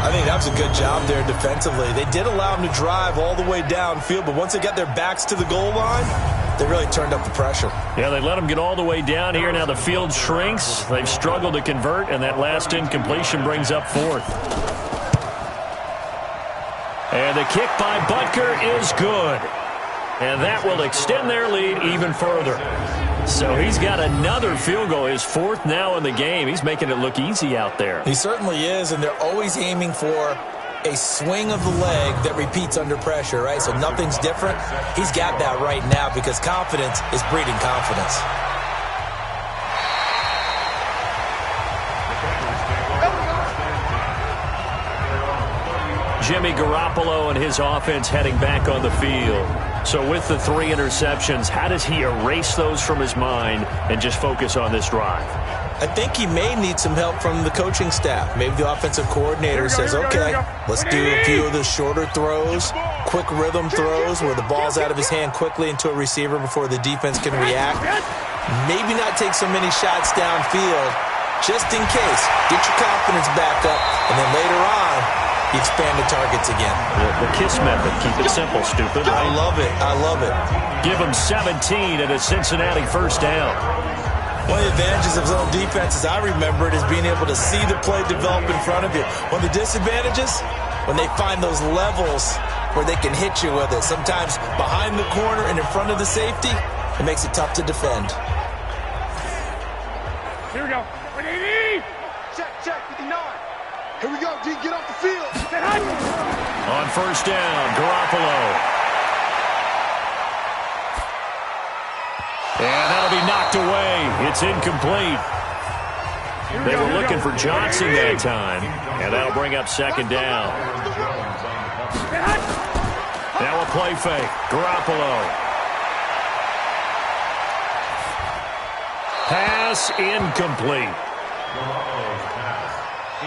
I think that was a good job there defensively. They did allow him to drive all the way downfield, but once they got their backs to the goal line, they really turned up the pressure. Yeah, they let him get all the way down here. Now the field shrinks. They've struggled to convert, and that last incompletion brings up 4th. And the kick by Butker is good. And that will extend their lead even further. So he's got another field goal. His 4th now in the game. He's making it look easy out there. He certainly is, and they're always aiming for a swing of the leg that repeats under pressure, right? So nothing's different. He's got that right now because confidence is breeding confidence. Jimmy Garoppolo and his offense heading back on the field. So with the 3 interceptions, how does he erase those from his mind and just focus on this drive? I think he may need some help from the coaching staff. Maybe the offensive coordinator says, okay, let's do a few of the shorter throws, quick rhythm throws where the ball's out of his hand quickly into a receiver before the defense can react. Maybe not take so many shots downfield just in case. Get your confidence back up, and then later on, you expand the targets again. The KISS method. Keep it simple, stupid. I love it. I love it. Give him 17 at a Cincinnati first down. One of the advantages of zone defense, as I remember it, is being able to see the play develop in front of you. One of the disadvantages, when they find those levels where they can hit you with it. Sometimes behind the corner and in front of the safety, it makes it tough to defend. Here we go. 180. Check, 59. Here we go, D. Get off the field. On first down, Garoppolo. And that'll be knocked away. It's incomplete. They were looking for Johnson that time. And that'll bring up second down. Now a play fake. Garoppolo. Pass incomplete.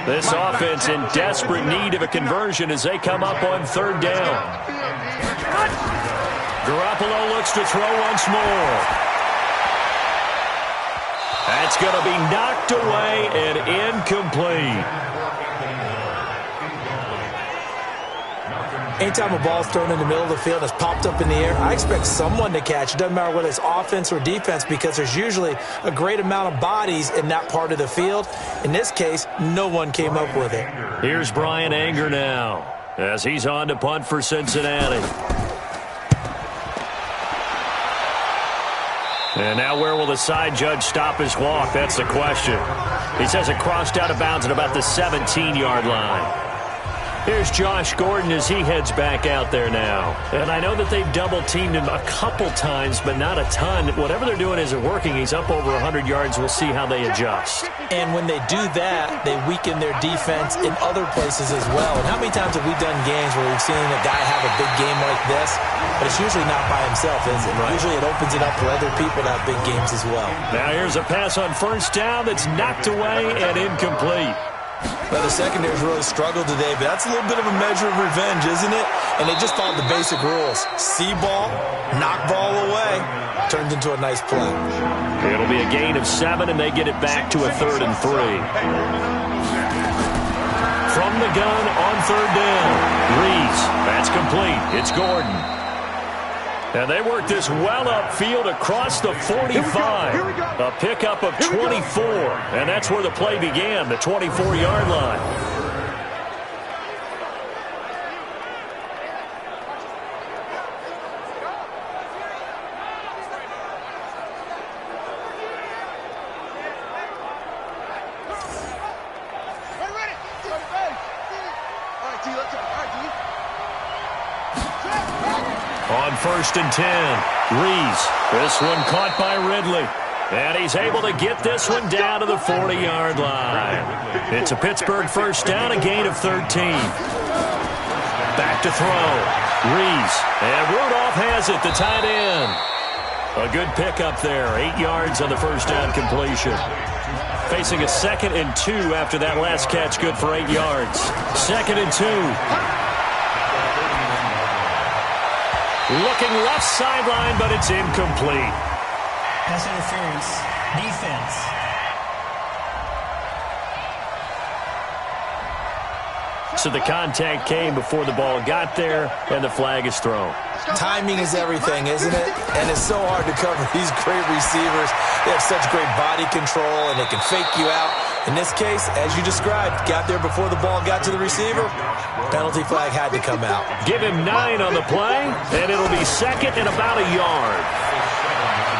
This offense in desperate need of a conversion as they come up on third down. Garoppolo looks to throw once more. That's going to be knocked away and incomplete. Anytime a ball's thrown in the middle of the field and it's popped up in the air, I expect someone to catch. It doesn't matter whether it's offense or defense because there's usually a great amount of bodies in that part of the field. In this case, no one came up with it. Here's Brian Anger now as he's on to punt for Cincinnati. And now where will the side judge stop his walk? That's the question. He says it crossed out of bounds at about the 17-yard line. Here's Josh Gordon as he heads back out there now. And I know that they've double-teamed him a couple times, but not a ton. Whatever they're doing isn't working. He's up over 100 yards. We'll see how they adjust. And when they do that, they weaken their defense in other places as well. And how many times have we done games where we've seen a guy have a big game like this? But it's usually not by himself, is it? Right. Usually it opens it up for other people to have big games as well. Now here's a pass on first down that's knocked away and incomplete. Well, the secondary's really struggled today, but that's a little bit of a measure of revenge, isn't it? And they just followed the basic rules. See ball, knock ball away. Turns into a nice play. It'll be a gain of 7, and they get it back to a 3rd and 3. From the gun on third down. Reese, that's complete. It's Gordon. And they work this well upfield across the 45. A pickup of 24. And that's where the play began, the 24-yard line. On first and 10, Reese. This one caught by Ridley. And he's able to get this one down to the 40-yard line. It's a Pittsburgh first down, a gain of 13. Back to throw. Reese. And Rudolph has it, the tight end. A good pickup there. 8 yards on the first down completion. Facing a 2nd and 2 after that last catch, good for 8 yards. 2nd and 2. Looking left sideline, but it's incomplete. Pass interference. Defense. So the contact came before the ball got there, and the flag is thrown. Timing is everything, isn't it? And it's so hard to cover these great receivers. They have such great body control, and they can fake you out. In this case, as you described, got there before the ball got to the receiver. Penalty flag had to come out. Give him 9 on the play, and it'll be 2nd and about a yard.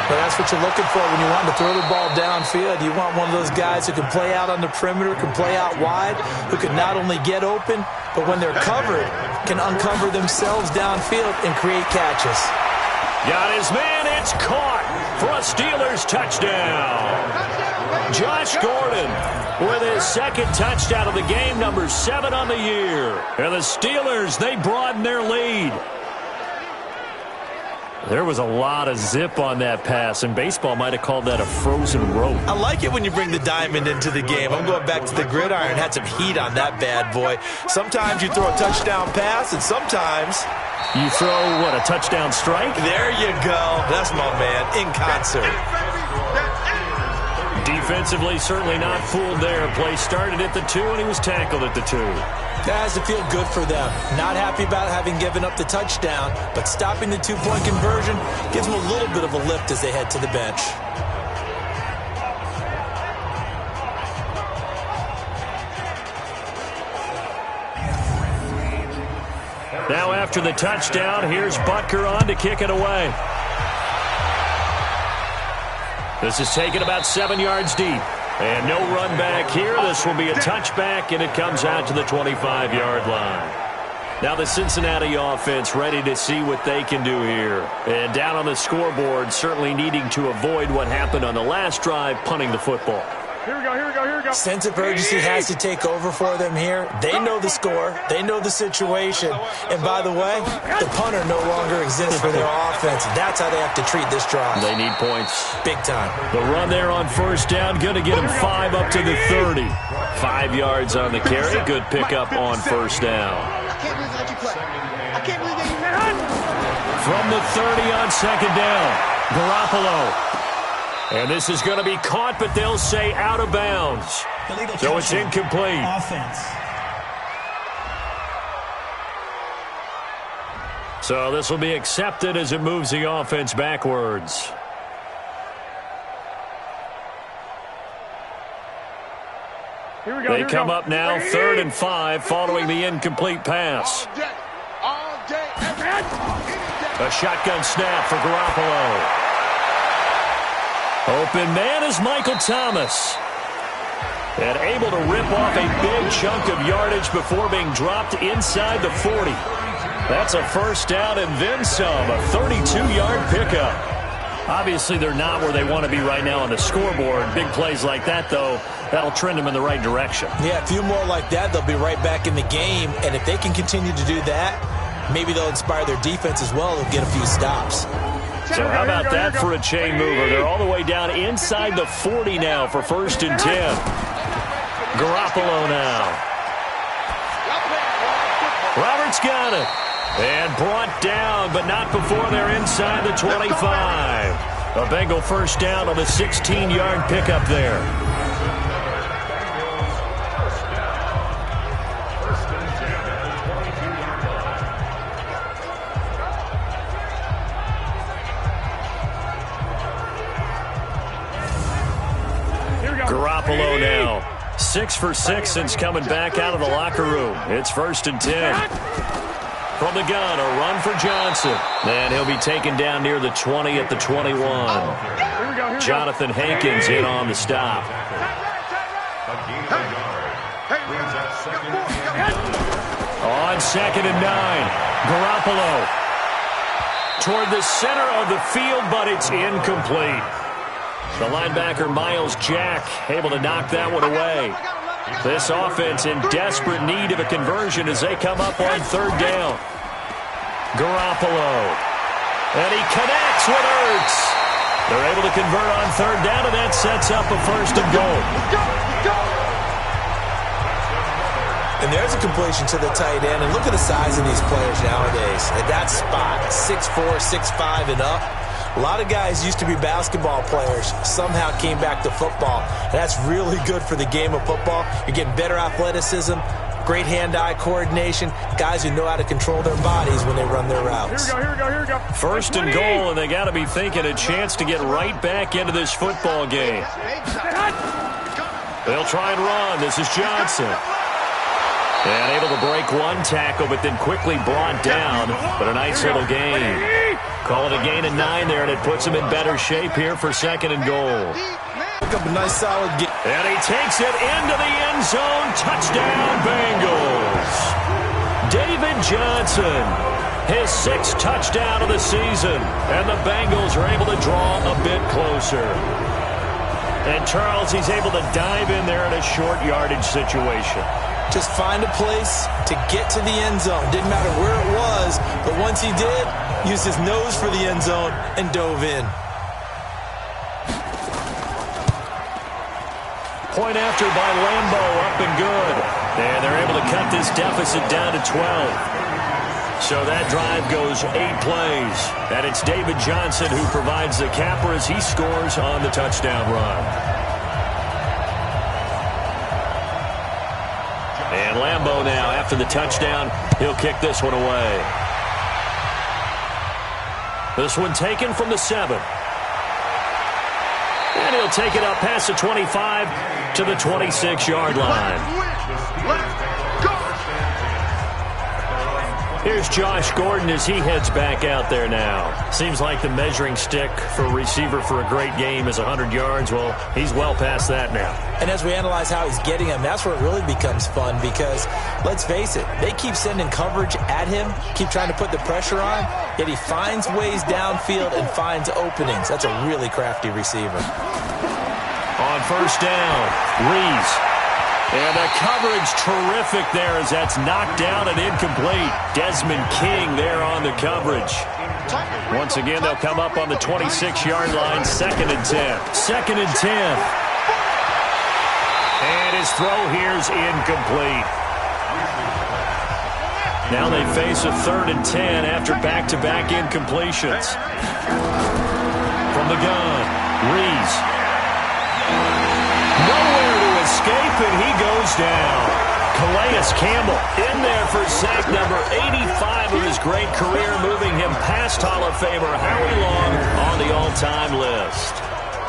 But that's what you're looking for when you want to throw the ball downfield. You want one of those guys who can play out on the perimeter, can play out wide, who can not only get open, but when they're covered, can uncover themselves downfield and create catches. Got his man, it's caught for a Steelers touchdown. Josh Gordon with his 2nd touchdown of the game, number 7 on the year. And the Steelers, they broaden their lead. There was a lot of zip on that pass, and baseball might have called that a frozen rope. I like it when you bring the diamond into the game. I'm going back to the gridiron. Had some heat on that bad boy. Sometimes you throw a touchdown pass, and sometimes you throw, what, a touchdown strike? There you go. That's my man, in concert. Defensively, certainly not fooled there. Play started at the 2, and he was tackled at the 2. That has to feel good for them. Not happy about having given up the touchdown, but stopping the 2-point conversion gives them a little bit of a lift as they head to the bench. Now after the touchdown, here's Butker on to kick it away. This is taken about 7 yards deep. And no run back here. This will be a touchback, and it comes out to the 25-yard line. Now the Cincinnati offense ready to see what they can do here. And down on the scoreboard, certainly needing to avoid what happened on the last drive, punting the football. Here we go, here we go, here we go. Sense of urgency has to take over for them here. They know the score. They know the situation. And by the way, the punter no longer exists for their offense. That's how they have to treat this drive. They need points. Big time. The run there on first down, going to get him 5 up to the 30. 5 yards on the carry. Good pickup on first down. I can't believe that you play. I can't believe that you play. From the 30 on second down, Garoppolo. And this is going to be caught, but they'll say out of bounds. So it's incomplete. Offense. So this will be accepted as it moves the offense backwards. Here we go, They come up now, 3rd and 5, following the incomplete pass. All day. A shotgun snap for Garoppolo. Open man is Michael Thomas. And able to rip off a big chunk of yardage before being dropped inside the 40. That's a first down and then some, a 32-yard pickup. Obviously, they're not where they want to be right now on the scoreboard. Big plays like that, though, that'll trend them in the right direction. Yeah, a few more like that, they'll be right back in the game. And if they can continue to do that, maybe they'll inspire their defense as well. They'll get a few stops. So how about that for a chain mover? They're all the way down inside the 40 now for 1st and 10. Garoppolo now. Roberts got it. And brought down, but not before they're inside the 25. A Bengal first down on a 16-yard pickup there. Garoppolo now. 6 for 6 since coming back out of the locker room. It's 1st and 10. From the gun, a run for Johnson. And he'll be taken down near the 20 at the 21. Jonathan Hankins in on the stop. On 2nd and 9, Garoppolo toward the center of the field, but it's incomplete. The linebacker, Miles Jack, able to knock that one away. This offense in desperate need of a conversion as they come up on 3rd down. Garoppolo. And he connects with Ertz. They're able to convert on 3rd down, and that sets up a 1st and goal. And there's a completion to the tight end. And look at the size of these players nowadays. At that spot, 6'4", 6'5", and up. A lot of guys used to be basketball players, somehow came back to football. And that's really good for the game of football. You're getting better athleticism, great hand-eye coordination, guys who know how to control their bodies when they run their routes. Here we go, here we go. 1st and goal, and they got to be thinking a chance to get right back into this football game. They'll try and run. This is Johnson. And able to break one tackle, but then quickly brought down. But a nice little gain. Call it a gain of 9 there, and it puts him in better shape here for 2nd and goal. Pick up a nice solid game. And he takes it into the end zone. Touchdown, Bengals. David Johnson, his 6th touchdown of the season. And the Bengals are able to draw a bit closer. And Charles, he's able to dive in there in a short yardage situation. Just find a place to get to the end zone. Didn't matter where it was, but once he did, used his nose for the end zone and dove in. Point after by Lambo, up and good. And they're able to cut this deficit down to 12. So that drive goes 8 plays. And it's David Johnson who provides the capper as he scores on the touchdown run. And Lambo now, after the touchdown, he'll kick this one away. This one taken from the 7. And he'll take it up past the 25 to the 26-yard line. Here's Josh Gordon as he heads back out there now. Seems like the measuring stick for a receiver for a great game is 100 yards. Well, he's well past that now. And as we analyze how he's getting them, that's where it really becomes fun because, let's face it, they keep sending coverage at him, keep trying to put the pressure on, yet he finds ways downfield and finds openings. That's a really crafty receiver. On first down, Reese. And the coverage terrific there as that's knocked down and incomplete. Desmond King there on the coverage. Once again, they'll come up on the 26-yard line, 2nd and 10. 2nd and 10. And his throw here's incomplete. Now they face a 3rd and 10 after back-to-back incompletions. From the gun, Reese. Nowhere to escape, and he goes down. Calais Campbell in there for sack number 85 of his great career, moving him past Hall of Famer Howie Long on the all-time list.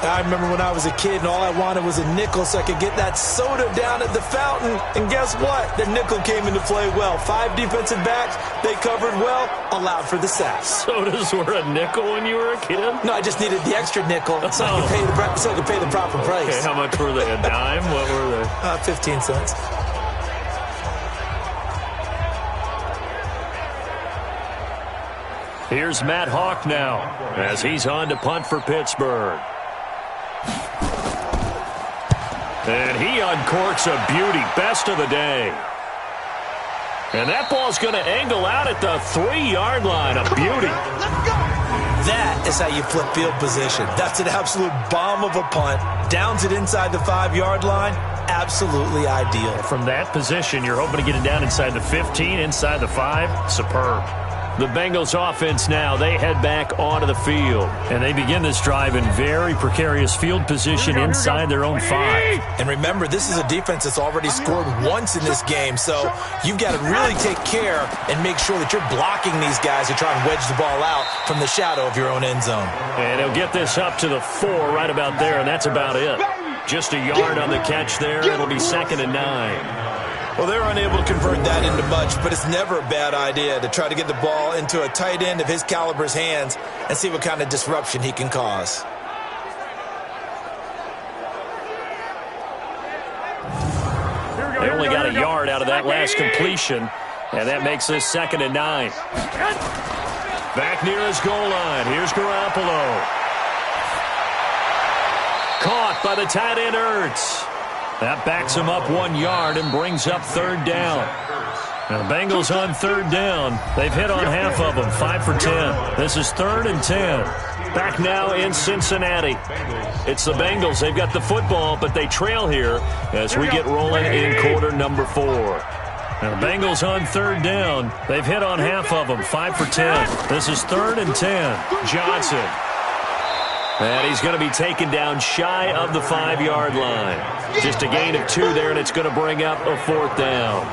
I remember when I was a kid and all I wanted was a nickel so I could get that soda down at the fountain. And guess what? The nickel came into play well. 5 defensive backs, they covered well, allowed for the sacks. Sodas were a nickel when you were a kid? No, I just needed the extra nickel so I could pay the proper price. Okay, how much were they? A dime? What were they? 15 cents. Here's Matt Hawk now as he's on to punt for Pittsburgh. And he uncorks a beauty, best of the day. And that ball's going to angle out at the 3-yard line, a beauty. That is how you flip field position. That's an absolute bomb of a punt. Downs it inside the 5-yard line. Absolutely ideal. From that position, you're hoping to get it down inside the 15, inside the 5. Superb. The Bengals offense now, they head back onto the field. And they begin this drive in very precarious field position inside their own 5. And remember, this is a defense that's already scored once in this game, so you've got to really take care and make sure that you're blocking these guys who try and wedge the ball out from the shadow of your own end zone. And he'll get this up to the 4 right about there, and that's about it. Just a yard on the catch there. It'll be 2nd and 9. Well, they're unable to convert that into much, but it's never a bad idea to try to get the ball into a tight end of his caliber's hands and see what kind of disruption he can cause. They only got a yard out of that last completion, and that makes this 2nd and 9. Back near his goal line. Here's Garoppolo. Caught by the tight end Ertz. That backs him up 1 yard and brings up 3rd down. Now the Bengals on 3rd down. They've hit on half of them, 5 for 10. This is 3rd and 10. Back now in Cincinnati. It's the Bengals. They've got the football, but they trail here as we get rolling in quarter number 4. Now the Bengals on 3rd down. They've hit on half of them, 5 for 10. This is 3rd and 10. Johnson. And he's going to be taken down shy of the 5-yard line. Just a gain of 2 there, and it's going to bring up a 4th down.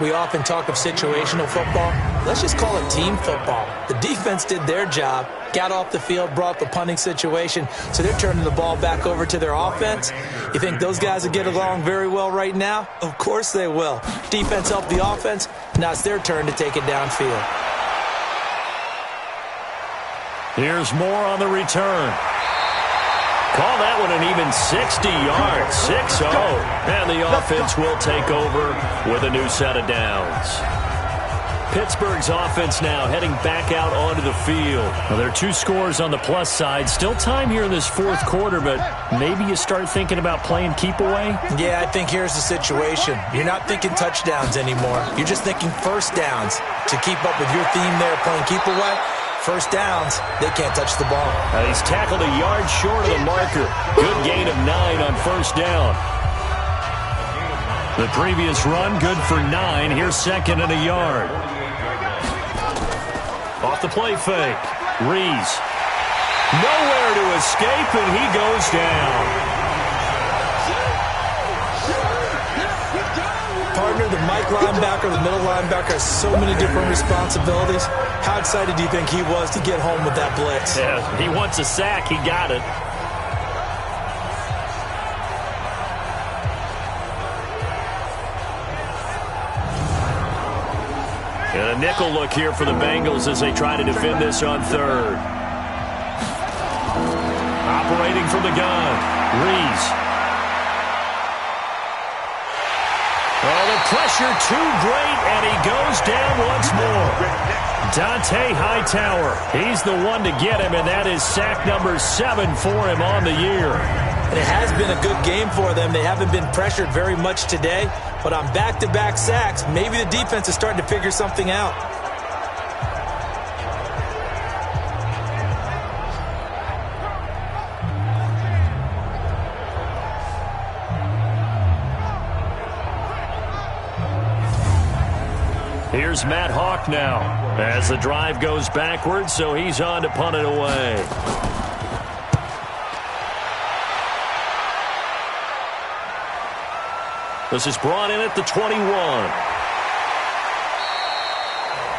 We often talk of situational football. Let's just call it team football. The defense did their job, got off the field, brought the punting situation, so they're turning the ball back over to their offense. You think those guys will get along very well right now? Of course they will. Defense helped the offense. Now it's their turn to take it downfield. Here's Moore on the return. Call that one an even 60 yards, 6-0. And the offense will take over with a new set of downs. Pittsburgh's offense now heading back out onto the field. Well, there are 2 scores on the plus side. Still time here in this 4th quarter, but maybe you start thinking about playing keep away? Yeah, I think here's the situation. You're not thinking touchdowns anymore. You're just thinking first downs. To keep up with your theme there, playing keep away, first downs, they can't touch the ball. He's tackled a yard short of the marker. Good gain of 9 on first down. The previous run, good for 9. Here's 2nd and a yard. Off the play fake. Reese. Nowhere to escape, and he goes down. Partner, the Mike linebacker, the middle linebacker has so many different responsibilities. How excited do you think he was to get home with that blitz? Yeah, he wants a sack. He got it. And a nickel look here for the Bengals as they try to defend this on third. Operating from the gun, Reese. Oh, the pressure too great, and he goes down once more. Dante Hightower, he's the one to get him, and that is sack number 7 for him on the year. And it has been a good game for them. They haven't been pressured very much today, but on back-to-back sacks, maybe the defense is starting to figure something out. Here's Matt Hawk now as the drive goes backwards, so he's on to punt it away. This is brought in at the 21.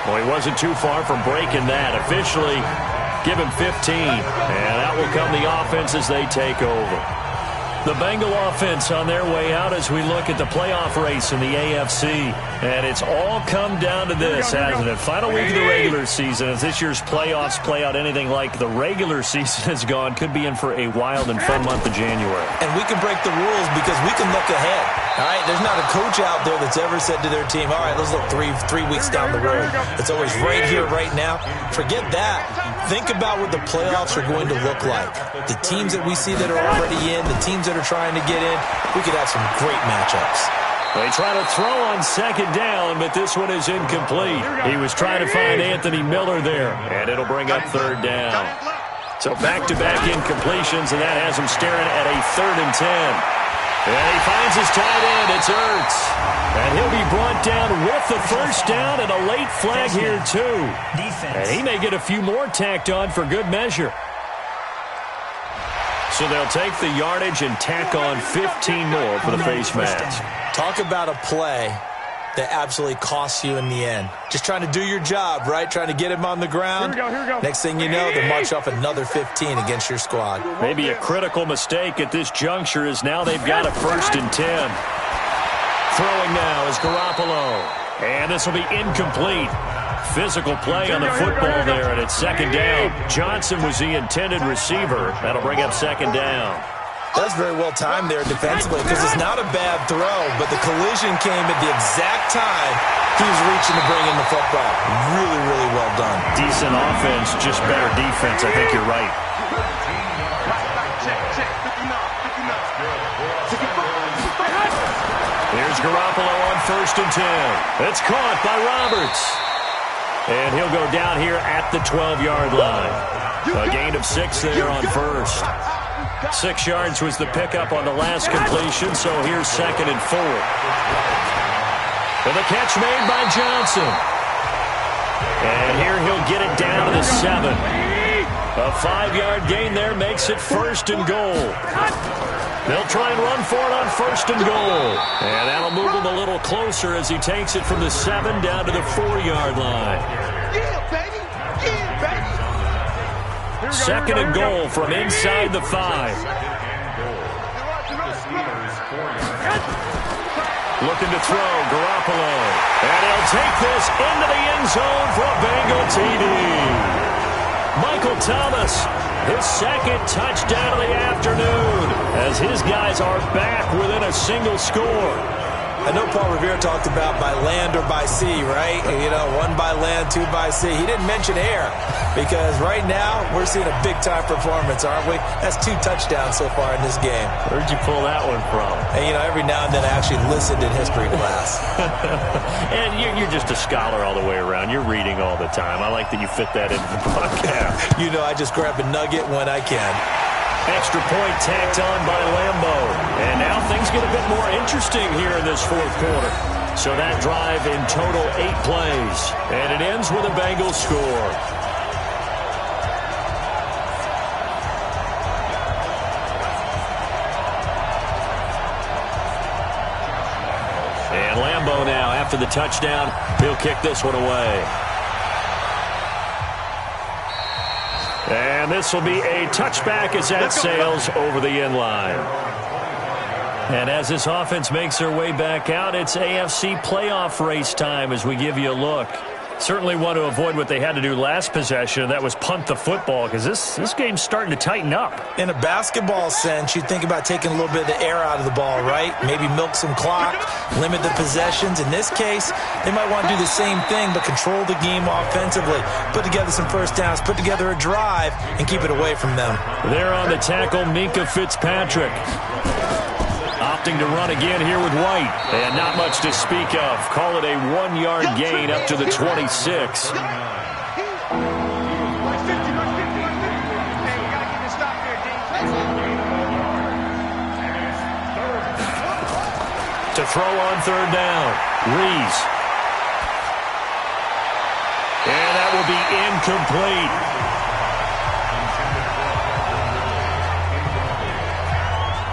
Well, he wasn't too far from breaking that. Officially, give him 15. And out will come the offense as they take over. The Bengal offense on their way out as we look at the playoff race in the AFC. And it's all come down to this, hasn't it? Final week of the regular season. As this year's playoffs play out anything like the regular season has gone, could be in for a wild and fun month of January. And we can break the rules because we can look ahead. All right, there's not a coach out there that's ever said to their team, all right, let's look three weeks down the road. It's always right here, right now. Forget that. Think about what the playoffs are going to look like. The teams that we see that are already in, the teams that are trying to get in, we could have some great matchups. They try to throw on second down, but this one is incomplete. He was trying to find Anthony Miller there, and it'll bring up third down. So back-to-back incompletions, and that has him staring at a 3rd and 10. And he finds his tight end. It's Ertz. And he'll be brought down with the first down and a late flag here, too. And he may get a few more tacked on for good measure. So they'll take the yardage and tack on 15 more for the face mask. Talk about a play that absolutely costs you in the end. Just trying to do your job, right? Trying to get him on the ground. Here we go. Next thing you know, they march off another 15 against your squad. Maybe a critical mistake at this juncture is now they've got a 1st and 10. Throwing now is Garoppolo. And this will be incomplete. Physical play on the football there, and it's 2nd down. Johnson was the intended receiver. That'll bring up 2nd down. That's very well timed there defensively because it's not a bad throw, but the collision came at the exact time he was reaching to bring in the football. Really, really well done. Decent offense, just better defense. I think you're right. Here's Garoppolo on 1st and 10. It's caught by Roberts. And he'll go down here at the 12-yard line. A gain of 6 there on 1st. 6 yards was the pickup on the last completion, so here's 2nd and 4. And the catch made by Johnson. And here he'll get it down to the 7. A 5-yard gain there makes it 1st and goal. They'll try and run for it on 1st and goal. And that'll move him a little closer as he takes it from the 7 down to the 4-yard line. Yeah, baby. 2nd and goal from inside the 5. Looking to throw, Garoppolo. And he'll take this into the end zone for a Bengal TD. Michael Thomas, his 2nd touchdown of the afternoon, as his guys are back within a single score. I know Paul Revere talked about by land or by sea, right? You know, 1 by land, 2 by sea. He didn't mention air because right now we're seeing a big-time performance, aren't we? That's 2 touchdowns so far in this game. Where'd you pull that one from? And, you know, every now and then I actually listened in history class. And you're just a scholar all the way around. You're reading all the time. I like that you fit that into the broadcast. You know, I just grab a nugget when I can. Extra point tacked on by Lambo. And now things get a bit more interesting here in this 4th quarter. So that drive in total 8 plays. And it ends with a Bengals score. And Lambo now, after the touchdown, he'll kick this one away. And this will be a touchback as that sails over the end line. And as this offense makes their way back out, it's AFC playoff race time as we give you a look Certainly want to avoid what they had to do last possession, and that was punt the football, because this game's starting to tighten up. In a basketball sense, you think about taking a little bit of the air out of the ball, right? Maybe milk some clock, limit the possessions. In this case, they might want to do the same thing, but control the game offensively. Put together some first downs, put together a drive, and keep it away from them. There on the tackle, Minkah Fitzpatrick. Opting to run again here with White. And not much to speak of. Call it a 1-yard gain up to the 26. To throw on third down. Rees. And that will be incomplete.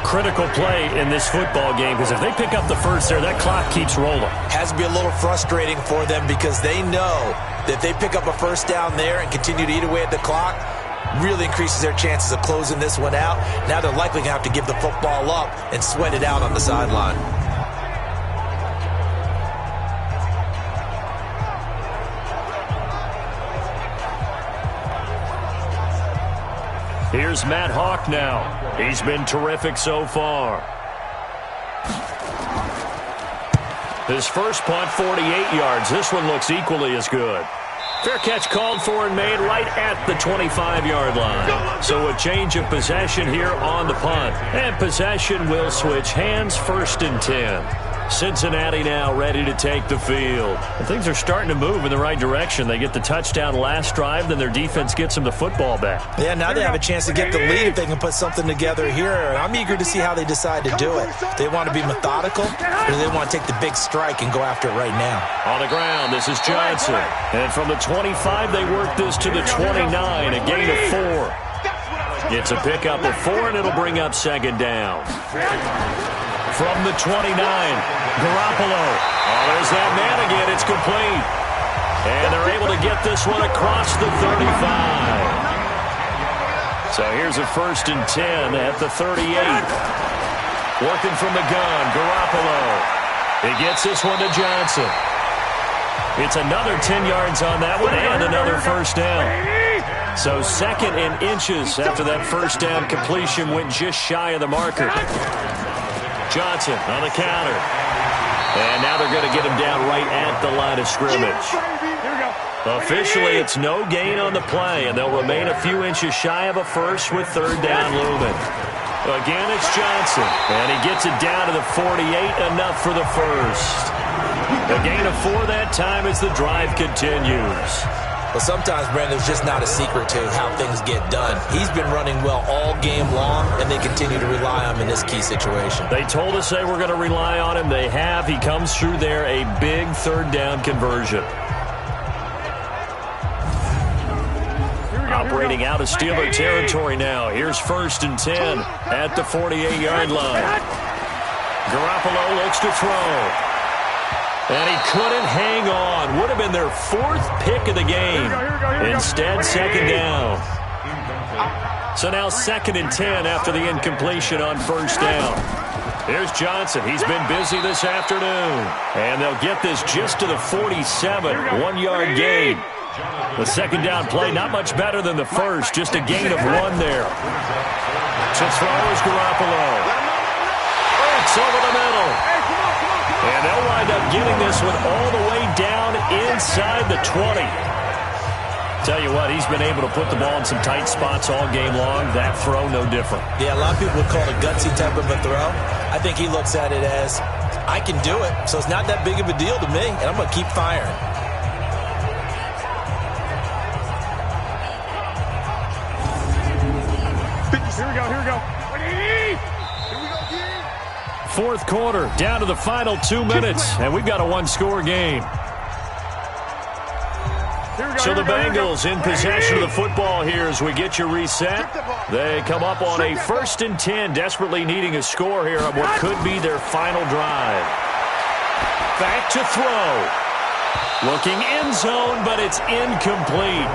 Critical play in this football game, because if they pick up the first there, that clock keeps rolling. Has to be a little frustrating for them, because they know that if they pick up a first down there and continue to eat away at the clock, really increases their chances of closing this one out. Now they're likely going to have to give the football up and sweat it out on the sideline. Here's Matt Hawk now. He's been terrific so far. His first punt, 48 yards. This one looks equally as good. Fair catch called for and made right at the 25-yard line. So a change of possession here on the punt. And possession will switch hands, 1st and 10. Cincinnati now ready to take the field. And things are starting to move in the right direction. They get the touchdown last drive, then their defense gets them the football back. Yeah, now they have a chance to get the lead if they can put something together here. I'm eager to see how they decide to do it. They want to be methodical, or do they want to take the big strike and go after it right now? On the ground, this is Johnson. And from the 25, they work this to the 29, a gain of 4. It's a pickup of 4, and it'll bring up 2nd down. From the 29, Garoppolo. Oh, there's that man again. It's complete. And they're able to get this one across the 35. So here's a 1st and 10 at the 38. Working from the gun, Garoppolo. He gets this one to Johnson. It's another 10 yards on that one and another first down. So 2nd and inches after that first down completion went just shy of the marker. Johnson on the counter. And now they're going to get him down right at the line of scrimmage. Officially, it's no gain on the play, and they'll remain a few inches shy of a first with 3rd down looming. Again, it's Johnson, and he gets it down to the 48, enough for the first. A gain of 4 that time as the drive continues. Well, sometimes, Brandon, it's just not a secret to how things get done. He's been running well all game long, and they continue to rely on him in this key situation. They told us they were going to rely on him. They have. He comes through there, a big 3rd down conversion. Operating out of Steeler territory now. Here's 1st and 10 at the 48-yard line. Garoppolo looks to throw. And he couldn't hang on. Would have been their 4th pick of the game. Instead, 2nd down. So now 2nd and 10 after the incompletion on 1st down. Here's Johnson. He's been busy this afternoon. And they'll get this just to the 47. 1-yard gain. The 2nd down play not much better than the first. Just a gain of 1 there. To throw is Garoppolo. Breaks over the middle. And they'll wind up getting this one all the way down inside the 20. Tell you what, he's been able to put the ball in some tight spots all game long. That throw, no different. Yeah, a lot of people would call it a gutsy type of a throw. I think he looks at it as, I can do it, so it's not that big of a deal to me, and I'm going to keep firing. Here we go. 4th quarter, down to the final 2 minutes, and we've got a 1-score game. So the Bengals in possession of the football here as we get you reset. They come up on a 1st and 10, desperately needing a score here on what could be their final drive. Back to throw. Looking end zone, but it's incomplete.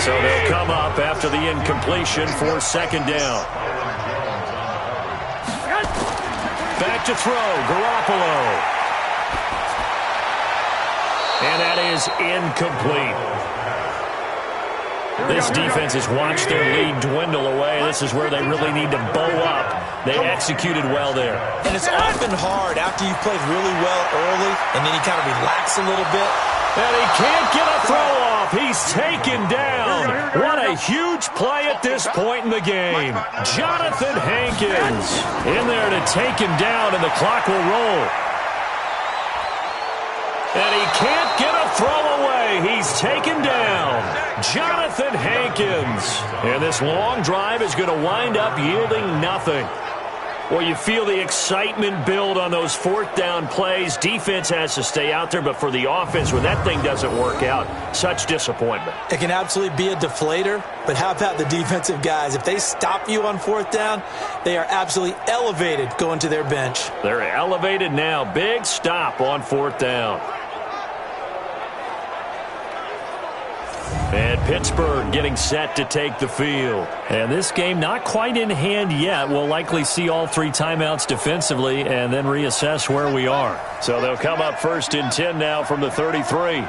So they'll come up after the incompletion for 2nd down. Back to throw, Garoppolo. is incomplete. This defense has watched their lead dwindle away. This is where they really need to bow up. They executed well there. And it's often hard after you've played really well early, and then you kind of relax a little bit. And he can't get a throw off. He's taken down. What a huge play at this point in the game. Jonathan Hankins in there to take him down, and the clock will roll. And he can't get a throw away. He's taken down. Jonathan Hankins. And this long drive is going to wind up yielding nothing. Well, you feel the excitement build on those fourth down plays. Defense has to stay out there, but for the offense, when that thing doesn't work out, such disappointment. It can absolutely be a deflator, but how about the defensive guys? If they stop you on fourth down, they are absolutely elevated going to their bench. They're elevated now. Big stop on fourth down. And Pittsburgh getting set to take the field. And this game not quite in hand yet. We'll likely see all three timeouts defensively and then reassess where we are. So they'll come up 1st and 10 now from the 33.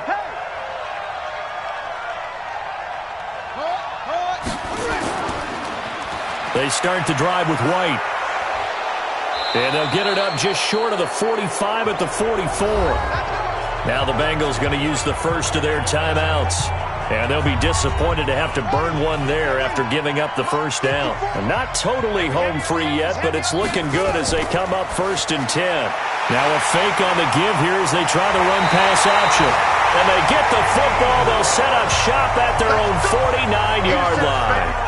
They start the drive with White. And they'll get it up just short of the 45 at the 44. Now the Bengals going to use the first of their timeouts. And they'll be disappointed to have to burn one there after giving up the first down. And not totally home free yet, but it's looking good as they come up 1st and 10. Now a fake on the give here as they try the run-pass option. And they get the football. They'll set up shop at their own 49-yard line.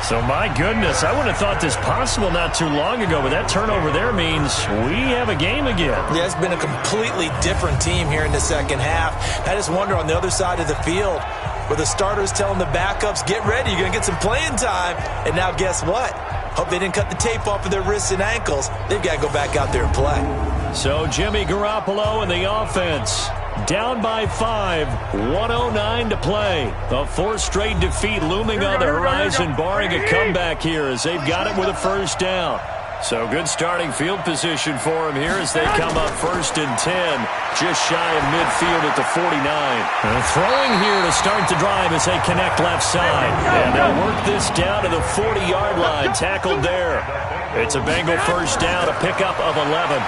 So, my goodness, I wouldn't have thought this possible not too long ago, but that turnover there means we have a game again. Yeah, it's been a completely different team here in the second half. I just wonder on the other side of the field where the starters telling the backups, get ready, you're going to get some playing time. And now guess what? Hope they didn't cut the tape off of their wrists and ankles. They've got to go back out there and play. So, Jimmy Garoppolo and the offense. Down by 5, 1:09 to play. A fourth straight defeat looming on the horizon, barring a comeback here as they've got it with a first down. So good starting field position for them here as they come up 1st and 10, just shy of midfield at the 49. And throwing here to start the drive as they connect left side. And they'll work this down to the 40-yard line, tackled there. It's a Bengal first down, a pickup of 11.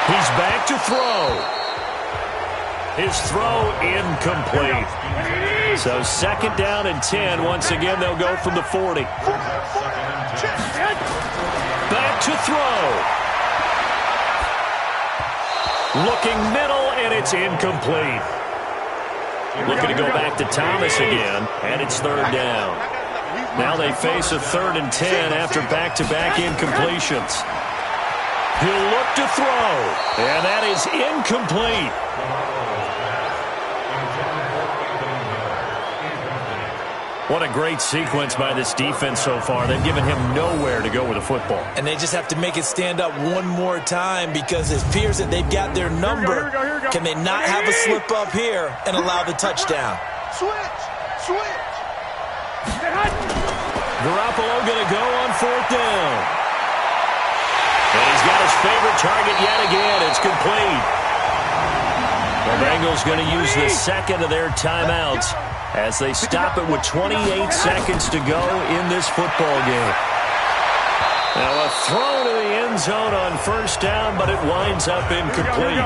He's back to throw. His throw incomplete. So 2nd down and 10. Once again, they'll go from the 40. Back to throw. Looking middle, and it's incomplete. Looking to go back to Thomas again, and it's 3rd down. Now they face a 3rd and 10 after back-to-back incompletions. He'll look to throw, and that is incomplete. What a great sequence by this defense so far. They've given him nowhere to go with the football. And they just have to make it stand up one more time because it appears that they've got their number. Here we go. Can they not have a slip up here and allow the touchdown? Switch. Garoppolo going to go on 4th down. And he's got his favorite target yet again. It's complete. The Bengals going to use the 2nd of their timeouts as they stop it with 28 seconds to go in this football game. Now a throw to the end zone on 1st down, but it winds up incomplete.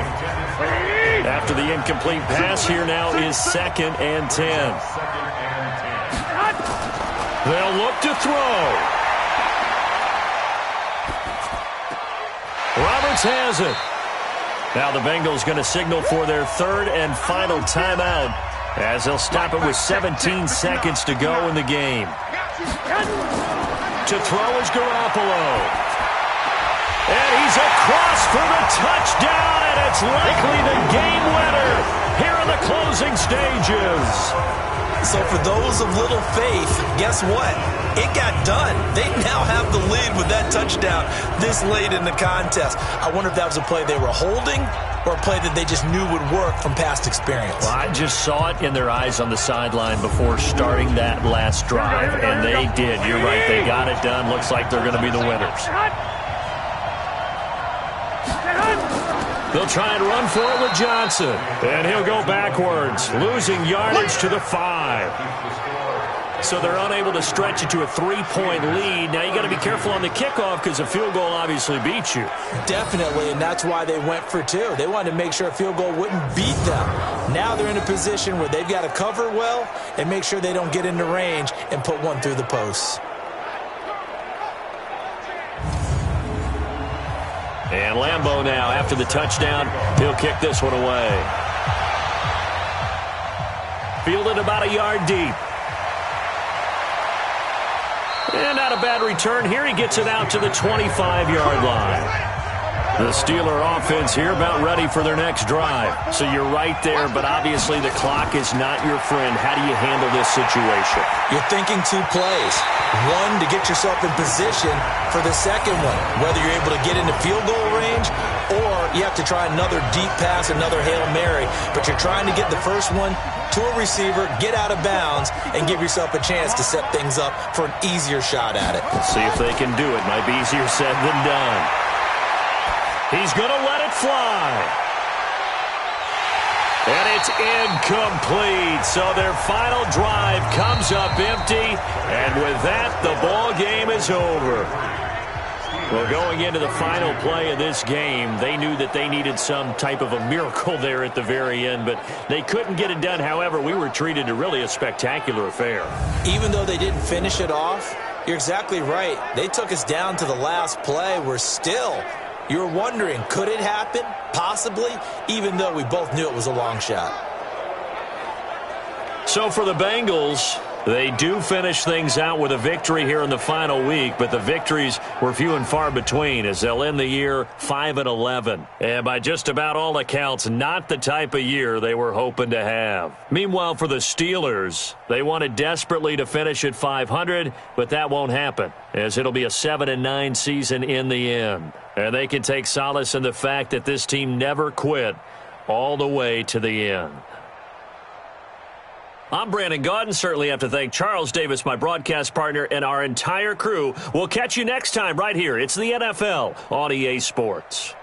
After the incomplete pass, here now is 2nd and 10. They'll look to throw. Roberts has it. Now the Bengals going to signal for their 3rd and final timeout as they'll stop it with 17 seconds to go in the game. To throw is Garoppolo. And he's across for the touchdown, and it's likely the game winner here in the closing stages. So for those of little faith, guess what? It got done. They now have the lead with that touchdown this late in the contest. I wonder if that was a play they were holding or a play that they just knew would work from past experience. Well, I just saw it in their eyes on the sideline before starting that last drive, and they did. You're right. They got it done. Looks like they're going to be the winners. They'll try and run for it with Johnson. And he'll go backwards, losing yardage to the 5. So they're unable to stretch it to a 3-point lead. Now you got to be careful on the kickoff because a field goal obviously beats you. Definitely, and that's why they went for 2. They wanted to make sure a field goal wouldn't beat them. Now they're in a position where they've got to cover well and make sure they don't get into range and put one through the posts. And Lambeau now, after the touchdown, he'll kick this one away. Fielded about a yard deep. And not a bad return here. He gets it out to the 25-yard line. The Steeler offense here about ready for their next drive. So you're right there, but obviously the clock is not your friend. How do you handle this situation? You're thinking 2 plays. One, to get yourself in position for the second one, whether you're able to get into field goal range or you have to try another deep pass, another Hail Mary. But you're trying to get the first one to a receiver, get out of bounds, and give yourself a chance to set things up for an easier shot at it. Let's see if they can do it. Might be easier said than done. He's going to let it fly. And it's incomplete. So their final drive comes up empty. And with that, the ball game is over. Well, going into the final play of this game, they knew that they needed some type of a miracle there at the very end, but they couldn't get it done. However, we were treated to really a spectacular affair. Even though they didn't finish it off, you're exactly right. They took us down to the last play. We're still... You're wondering, could it happen? Possibly, even though we both knew it was a long shot. So for the Bengals, they do finish things out with a victory here in the final week, but the victories were few and far between as they'll end the year 5-11. And by just about all accounts, not the type of year they were hoping to have. Meanwhile, for the Steelers, they wanted desperately to finish at 500, but that won't happen as it'll be a 7-9 season in the end. And they can take solace in the fact that this team never quit all the way to the end. I'm Brandon Gaudin. Certainly have to thank Charles Davis, my broadcast partner, and our entire crew. We'll catch you next time right here. It's the NFL on EA Sports.